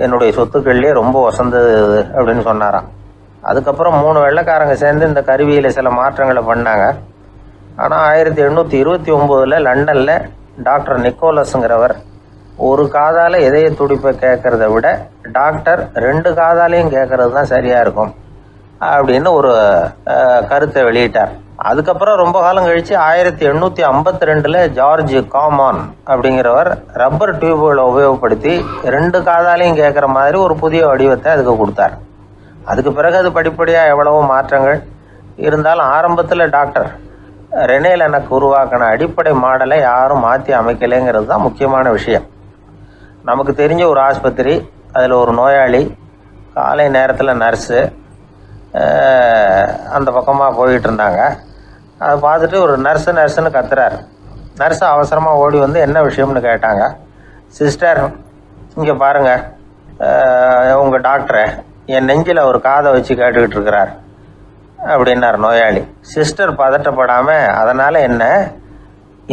என்னுடைய சொத்துக்கள்லேயே ரொம்ப வசந்தது அப்படின்னு சொன்னாராம். அதுக்கப்புறம் 3 வெள்ளைக்காரங்க சேர்ந்து இந்த கருவியில் சில மாற்றங்களை பண்ணாங்க. ஆனால் 1829 லண்டனில் டாக்டர் நிக்கோலஸுங்கிறவர் ஒரு காதால் இதய துடிப்பை கேட்குறத விட டாக்டர் 2 காதாலையும் கேட்குறது தான் சரியாக இருக்கும் அப்படின்னு ஒரு கருத்தை வெளியிட்டார். அதுக்கப்புறம் ரொம்ப காலம் கழித்து 1852 ஜார்ஜ் காமான் அப்படிங்கிறவர் ரப்பர் டியூப்களை உபயோகப்படுத்தி 2 காதாலையும் கேட்குற மாதிரி ஒரு புதிய வடிவத்தை அதுக்கு கொடுத்தார். அதுக்கு பிறகு அது படிப்படியாக எவ்வளவோ மாற்றங்கள் இருந்தாலும் ஆரம்பத்தில் டாக்டர் ரெனே லெனக் உருவாக்கின அடிப்படை மாடலை யாரும் மாற்றி அமைக்கலைங்கிறது தான் முக்கியமான விஷயம். நமக்கு தெரிஞ்ச ஒரு ஆஸ்பத்திரி, அதில் ஒரு நோயாளி, காலை நேரத்தில் நர்ஸு அந்த பக்கமாக போயிட்டு இருந்தாங்க. அதை பார்த்துட்டு ஒரு நர்ஸுன்னு கத்துறார். நர்ஸு அவசரமாக ஓடி என்ன விஷயம்னு கேட்டாங்க. சிஸ்டர், இங்கே பாருங்கள், உங்கள் டாக்டரை என் நெஞ்சில் அவர் காதை வச்சு கேட்டுக்கிட்டு இருக்கிறார் அப்படின்னார் நோயாளி. சிஸ்டர் பதட்டப்படாமல், அதனால் என்ன,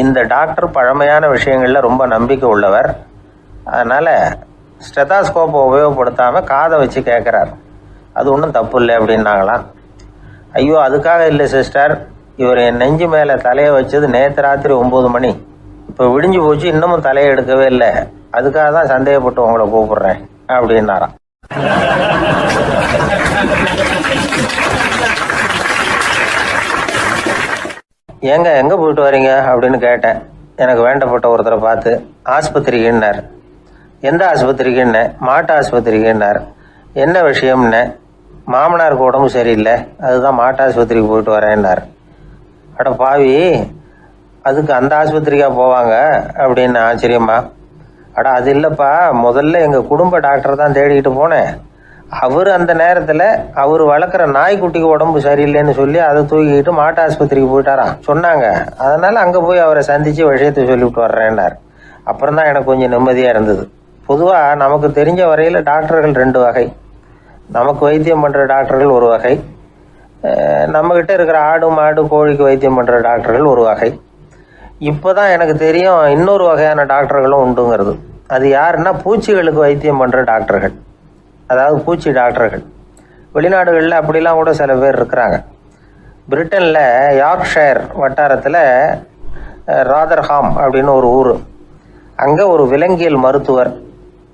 இந்த டாக்டர் பழமையான விஷயங்களில் ரொம்ப நம்பிக்கை உள்ளவர், அதனால் ஸ்டெதாஸ்கோப்பை உபயோகப்படுத்தாமல் காதை வச்சு கேட்குறார், அது ஒன்றும் தப்பு இல்லை அப்படின்னாங்களாம். ஐயோ, அதுக்காக இல்லை சிஸ்டர், இவர் என் நெஞ்சு மேலே தலையை வச்சது நேற்று ராத்திரி 9 மணி, இப்போ விடிஞ்சு போச்சு, இன்னமும் தலையை எடுக்கவே இல்லை, அதுக்காக தான் சந்தேகப்பட்டு உங்களை கூப்பிடுறேன் அப்படின்னாராம். ஏங்க எங்கே போயிட்டு வரீங்க அப்படின்னு கேட்டேன். எனக்கு வேண்டப்பட்ட ஒருத்தரை பார்த்து. ஆஸ்பத்திரிக்குன்னார். எந்த ஆஸ்பத்திரிக்குன்னு? மாட்டு ஆஸ்பத்திரிக்குன்னார். என்ன விஷயம்னு? மாமனாருக்கு உடம்பு சரியில்லை, அதுதான் மாட்டு ஆஸ்பத்திரிக்கு போயிட்டு வரேன்னார். அட பாவி, அதுக்கு அந்த ஆஸ்பத்திரிக்கா போவாங்க அப்படின்னு ஆச்சரியமா. அட அது இல்லைப்பா, முதல்ல எங்கள் குடும்ப டாக்டர் தான் தேடிக்கிட்டு போனேன். அவர் அந்த நேரத்தில் அவர் வளர்க்குற நாய்க்குட்டிக்கு உடம்பு சரியில்லைன்னு சொல்லி அதை தூக்கிக்கிட்டு மாட்டு ஆஸ்பத்திரிக்கு போயிட்டாராம் சொன்னாங்க. அதனால் அங்கே போய் அவரை சந்தித்து விஷயத்தை சொல்லிவிட்டு வர்றேன்னார். அப்புறம் தான் எனக்கு கொஞ்சம் நிம்மதியாக இருந்தது. பொதுவாக நமக்கு தெரிஞ்ச வரையில் டாக்டர்கள் 2 வகை. நமக்கு வைத்தியம் பண்ணுற டாக்டர்கள் ஒரு வகை, நம்மக்கிட்ட இருக்கிற ஆடு மாடு கோழிக்கு வைத்தியம் பண்ணுற டாக்டர்கள் ஒரு வகை. இப்போ தான் எனக்கு தெரியும் இன்னொரு வகையான டாக்டர்களும் உண்டுங்கிறது. அது யாருன்னா பூச்சிகளுக்கு வைத்தியம் பண்ணுற டாக்டர்கள், அதாவது பூச்சி டாக்டர்கள். வெளிநாடுகளில் அப்படிலாம் கூட சில பேர் இருக்கிறாங்க. பிரிட்டனில் யார்க்ஷயர் வட்டாரத்தில் ராதர்ஹாம் அப்படின்னு ஒரு ஊர், அங்கே ஒரு விலங்கியல் மருத்துவர்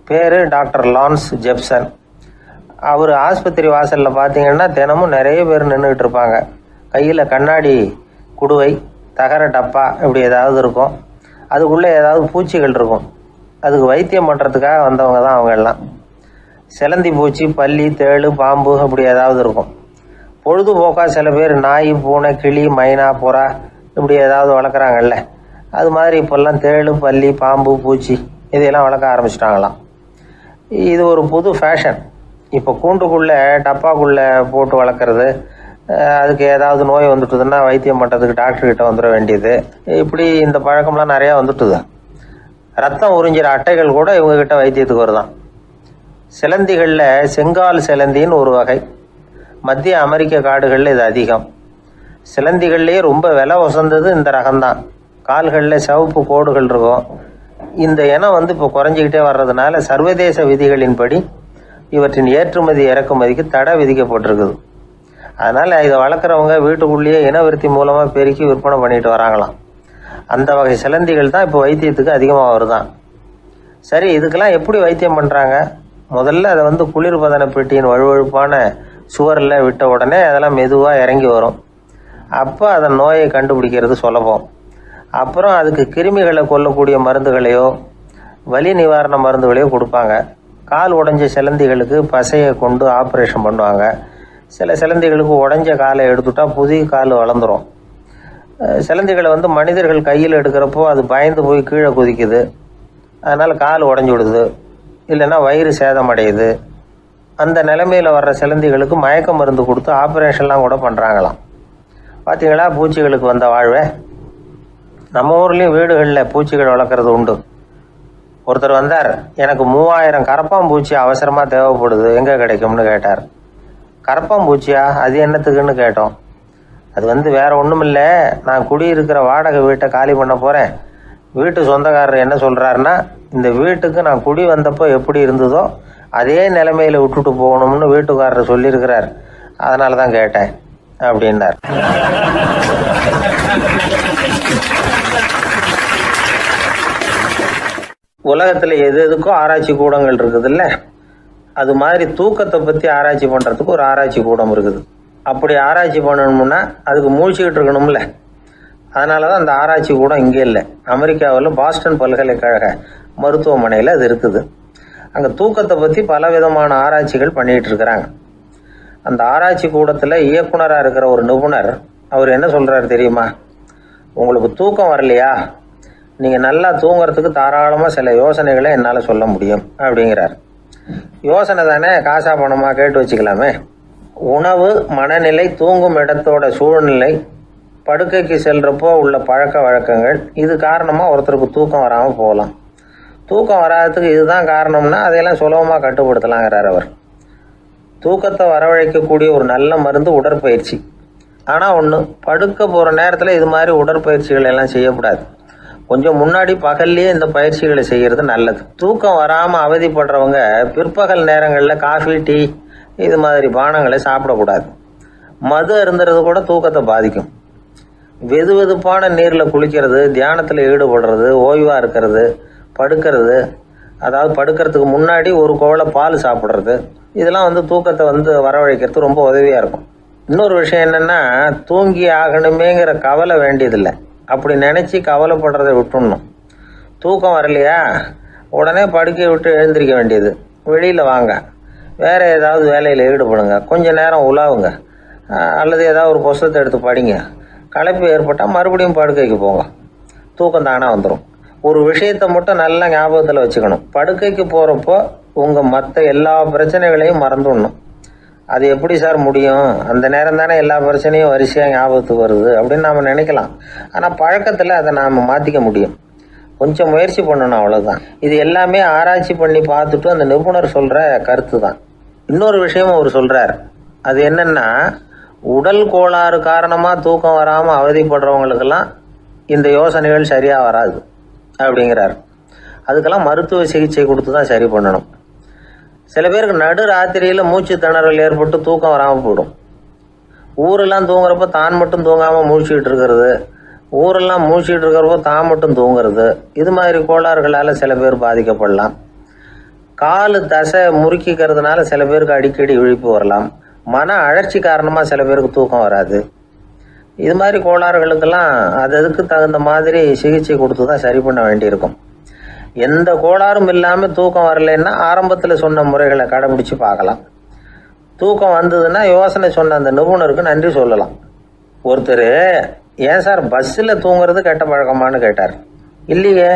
பேர் டாக்டர் லான்ஸ் ஜெப்சன். அவர் ஆஸ்பத்திரி வாசலில் பார்த்தீங்கன்னா தினமும் நிறைய பேர் நின்றுக்கிட்டு இருப்பாங்க. கையில் கண்ணாடி குடுவை, தகர டப்பா இப்படி ஏதாவது இருக்கும், அதுக்குள்ளே ஏதாவது பூச்சிகள் இருக்கும். அதுக்கு வைத்தியம் பண்ணுறதுக்காக வந்தவங்க தான் அவங்க எல்லாம். சிலந்தி பூச்சி, பல்லி, தேள், பாம்பு அப்படி ஏதாவது இருக்கும். பொழுதுபோக்காக சில பேர் நாய், பூனை, கிளி, மைனா, புறா இப்படி ஏதாவது வளர்க்குறாங்கல்ல, அது மாதிரி இப்போல்லாம் தேள், பல்லி, பாம்பு, பூச்சி இதையெல்லாம் வளர்க்க ஆரம்பிச்சிட்டாங்களாம். இது ஒரு புது ஃபேஷன். இப்போ கூண்டுக்குள்ளே டப்பாக்குள்ளே போட்டு வளர்க்குறது, அதுக்கு ஏதாவது நோய் வந்துட்டுதுன்னா வைத்தியம் பண்ணுறதுக்கு டாக்டர்கிட்ட வந்துட வேண்டியது, இப்படி இந்த பழக்கம்லாம் நிறையா வந்துட்டுது. ரத்தம் உறிஞ்சிற அட்டைகள் கூட இவங்ககிட்ட வைத்தியத்துக்கு வருதான். சிலந்திகளில் செங்கால் சிலந்தின்னு ஒரு வகை. மத்திய அமெரிக்க காடுகளில் இது அதிகம். சிலந்திகள்லேயே ரொம்ப விலை உசந்தது இந்த ரகம்தான். கால்களில் சிவப்பு கோடுகள் இருக்கும். இந்த இனம் இப்போ குறைஞ்சிக்கிட்டே வர்றதுனால சர்வதேச விதிகளின்படி இவற்றின் ஏற்றுமதி இறக்குமதிக்கு தடை விதிக்கப்பட்டிருக்குது. அதனால் இதை வளர்க்குறவங்க வீட்டுக்குள்ளேயே இனவிருத்தி மூலமாக பெருக்கி விற்பனை பண்ணிட்டு வராங்களாம். அந்த வகை சிலந்திகள் தான் இப்போ வைத்தியத்துக்கு அதிகமாக வருதான். சரி, இதுக்கெல்லாம் எப்படி வைத்தியம் பண்ணுறாங்க? முதல்ல அதை குளிர்பதன பெட்டியின் வழுவழுப்பான சுவரில் விட்ட உடனே அதெல்லாம் மெதுவாக இறங்கி வரும். அப்போ அதன் நோயை கண்டுபிடிக்கிறது சுலபம். அப்புறம் அதுக்கு கிருமிகளை கொல்லக்கூடிய மருந்துகளையோ வலி நிவாரண மருந்துகளையோ கொடுப்பாங்க. கால் உடைஞ்ச சிலந்திகளுக்கு பசையை கொண்டு ஆப்ரேஷன் பண்ணுவாங்க. சில சிலந்திகளுக்கு உடைஞ்ச காலை எடுத்துட்டா புதிய கால் வளர்ந்துடும். சிலந்திகளை மனிதர்கள் கையில் எடுக்கிறப்போ அது பயந்து போய் கீழே குதிக்குது, அதனால் கால் உடஞ்சி விடுது, இல்லைன்னா வயிறு சேதமடையுது. அந்த நிலைமையில் வர்ற சிலந்திகளுக்கு மயக்க மருந்து கொடுத்து ஆப்ரேஷன்லாம் கூட பண்ணுறாங்களாம். பார்த்தீங்களா பூச்சிகளுக்கு வந்த வாழ்வே. நம்ம ஊர்லேயும் வீடுகளில் பூச்சிகள் வளர்க்குறது உண்டு. ஒருத்தர் வந்தார், எனக்கு 3000 கரப்பாம்பூச்சி அவசரமாக தேவைப்படுது, எங்கே கிடைக்கும்னு கேட்டார். கரப்பாம்பூச்சியா, அது என்னத்துக்குன்னு கேட்டோம். அது வேற ஒன்றும் இல்லை, நான் குடியிருக்கிற வாடகை வீட்டை காலி பண்ண போகிறேன். வீட்டு சொந்தக்காரர் என்ன சொல்கிறாருன்னா, இந்த வீட்டுக்கு நான் குடி வந்தப்போ எப்படி இருந்ததோ அதே நிலைமையில் விட்டுட்டு போகணும்னு வீட்டுக்காரர் சொல்லியிருக்கிறார், அதனால தான் கேட்டேன் அப்படின்னார். உலகத்தில் எது எதுக்கும் ஆராய்ச்சி கூடங்கள் இருக்குதுல்ல, அது மாதிரி தூக்கத்தை பற்றி ஆராய்ச்சி பண்ணுறதுக்கு ஒரு ஆராய்ச்சி கூடம் இருக்குது. அப்படி ஆராய்ச்சி பண்ணணும்னா அதுக்கு மூழ்கிக்கிட்டு இருக்கணும்ல, அதனால தான் அந்த ஆராய்ச்சி கூடம் இங்கே இல்லை. அமெரிக்காவில் பாஸ்டன் பல்கலைக்கழக மருத்துவமனையில் அது இருக்குது. அங்கே தூக்கத்தை பற்றி பலவிதமான ஆராய்ச்சிகள் பண்ணிகிட்டு இருக்கிறாங்க. அந்த ஆராய்ச்சி கூடத்தில் இயக்குனராக இருக்கிற ஒரு நிபுணர், அவர் என்ன சொல்கிறாரு தெரியுமா? உங்களுக்கு தூக்கம் வரலையா, நீங்கள் நல்லா தூங்குறதுக்கு தாராளமாக சில யோசனைகளை என்னால் சொல்ல முடியும் அப்படிங்கிறார். யோசனை தானே, காசா பணமாக கேட்டு வச்சுக்கலாமே. உணவு, மனநிலை, தூங்கும் இடத்தோட சூழ்நிலை, படுக்கைக்கு செல்கிறப்போ உள்ள பழக்க வழக்கங்கள், இது காரணமாக ஒருத்தருக்கு தூக்கம் வராமல் போகலாம். தூக்கம் வராததுக்கு இதுதான் காரணம்னா அதையெல்லாம் சுலபமாக கட்டுப்படுத்தலாங்கிறார் அவர். தூக்கத்தை வரவழைக்கக்கூடிய ஒரு நல்ல மருந்து உடற்பயிற்சி. ஆனால் ஒன்று, படுக்க போகிற நேரத்தில் இது மாதிரி உடற்பயிற்சிகள் எல்லாம் செய்யக்கூடாது. கொஞ்சம் முன்னாடி பகல்லையே இந்த பயிற்சிகளை செய்கிறது நல்லது. தூக்கம் வராமல் அவதிப்படுறவங்க பிற்பகல் நேரங்களில் காஃபி, டீ இது மாதிரி பானங்களை சாப்பிடக்கூடாது. மது அருந்துறது கூட தூக்கத்தை பாதிக்கும். வெது வெதுப்பான நீரில் குளிக்கிறது, தியானத்தில் ஈடுபடுறது, ஓய்வாக இருக்கிறது, படுக்கிறது, அதாவது படுக்கிறதுக்கு முன்னாடி ஒரு கோவலை பால் சாப்பிட்றது, இதெல்லாம் தூக்கத்தை வரவழைக்கிறது ரொம்ப உதவியாக இருக்கும். இன்னொரு விஷயம் என்னென்னா, தூங்கி ஆகணுமேங்கிற கவலை வேண்டியதில்லை. அப்படி நினச்சி கவலைப்படுறதை விட்டுடணும். தூக்கம் வரலையா உடனே படுக்கையை விட்டு எழுந்திரிக்க வேண்டியது. வெளியில் வாங்க, வேறு ஏதாவது வேலையில் ஈடுபடுங்க, கொஞ்சம் நேரம் உலாவுங்க, அல்லது ஏதாவது ஒரு புஸ்தகத்தை எடுத்து படிங்க. களைப்பு ஏற்பட்டால் மறுபடியும் படுக்கைக்கு போங்க, தூக்கம் தானாக வந்துடும். ஒரு விஷயத்தை மட்டும் நல்லா ஞாபகத்தில் வச்சுக்கணும். படுக்கைக்கு போகிறப்போ உங்கள் மற்ற எல்லா பிரச்சனைகளையும் மறந்துடணும். அது எப்படி சார் முடியும்? அந்த நேரம் தானே எல்லா பிரச்சனையும் வரிசையாக ஞாபகத்துக்கு வருது அப்படின்னு நாம் நினைக்கலாம். ஆனால் பழக்கத்தில் அதை நாம் மாற்றிக்க முடியும். கொஞ்சம் முயற்சி பண்ணணும், அவ்வளோதான். இது எல்லாமே ஆராய்ச்சி பண்ணி பார்த்துட்டு அந்த நிபுணர் சொல்கிற கருத்து தான். இன்னொரு விஷயமும் அவர் சொல்கிறார். அது என்னென்னா, உடல் கோளாறு காரணமாக தூக்கம் வராமல் அவதிப்படுறவங்களுக்கெல்லாம் இந்த யோசனைகள் சரியாக வராது அப்படிங்கிறார். அதுக்கெல்லாம் மருத்துவ சிகிச்சை கொடுத்து தான் சரி பண்ணணும். சில பேருக்கு நடு ராத்திரியில் மூச்சு திணறல் ஏற்பட்டு தூக்கம் வராமல் போயிடும். ஊரெல்லாம் தூங்குறப்போ தான் மட்டும் தூங்காமல் மூழ்கிட்டு இருக்கிறது, ஊரெல்லாம் மூழ்கிட்டு இருக்கிறப்போ தான் மட்டும் தூங்குறது, இது மாதிரி கோளாறுகளால் சில பேர் பாதிக்கப்படலாம். கால் தசை முறுக்கிக்கிறதுனால சில பேருக்கு அடிக்கடி விழிப்பு வரலாம். மன அழற்சி காரணமாக சில பேருக்கு தூக்கம் வராது. இது மாதிரி கோளாறுகளுக்கெல்லாம் அதுக்கு தகுந்த மாதிரி சிகிச்சை கொடுத்து தான் சரி பண்ண வேண்டியிருக்கும். எந்த கோளாறும் இல்லாமல் தூக்கம் வரலைன்னா ஆரம்பத்தில் சொன்ன முறைகளை கடைபிடிச்சு பார்க்கலாம். தூக்கம் வந்ததுன்னா யோசனை சொன்ன அந்த நிபுணருக்கு நன்றி சொல்லலாம். ஒருத்தர், ஏன் சார் பஸ்ஸில் தூங்குறது கெட்ட பழக்கமானு கேட்டார். இல்லையே,